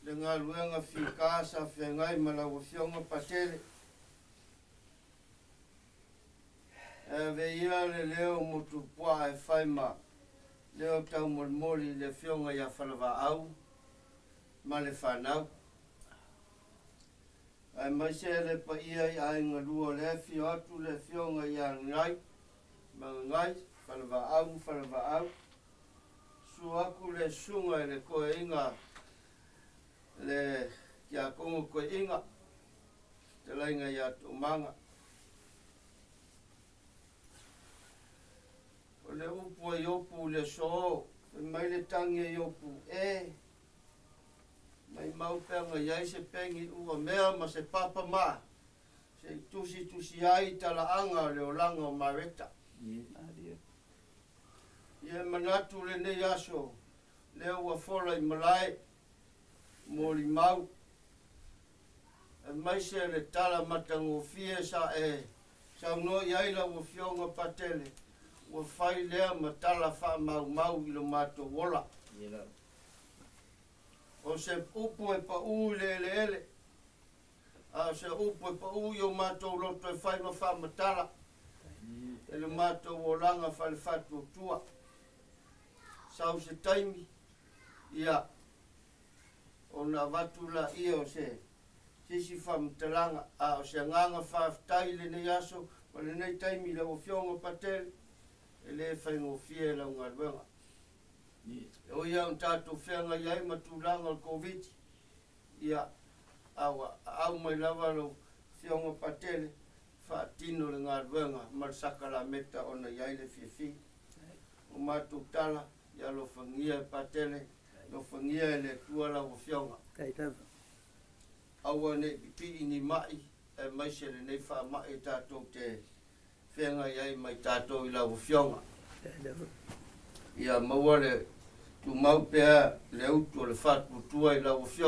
le ngā luenga whikasa whengai malawa whionga patele. E veia le leo motu pua e whaima, leo tau mori le whionga ia whalawa au, ma le whanau. Ai mai se le pa ia I ainga lua le whio atu le whionga ia ngai, ma ngai, whalawa au. Su aku le sunga le koe inga, le kia kongo koe inga, te lainga ia tumanga. O le upu e opu le so, mai le tangi e opu e, mai maupenga iai se pengi ua mea ma se papa ma, se tusi ai tala anga le olanga o Maleta. Ia manatu le nei aso, leo ua fola I malai, mori mau. E mai se le tala matango fie sa e, sa uno iai la ua whionga patele, ua whai lea ma tala wha mau I lo mato wola. O se upu e pa uu le, a se upu e pa uu I o mato loto e whai ma wha matala, e le mātou o langa whale whatu tua. Sau se taimi, ia, o na watu la ia o se, sisi whamtalanga, a o se nganga whaftai le nei aso, ma le nei taimi le o fionga patele, e le whaingo fie la unga ruenga. O ia un tātou whianga iai matulanga o COVID, ia, awa, au mai lava lo fionga patele, whaatino le ngā ruenga, marsaka la meta o na iai le fifi. O mātou tala, ia lo whangia e patele, lo whangia e le tua la o fionga. Awa ne pipi ni mai, e maise le nei wha mai tātou te whenga iai mai tātou i la o fionga. Ia maua le tu mau pea le auto le whatu tua i la o fionga.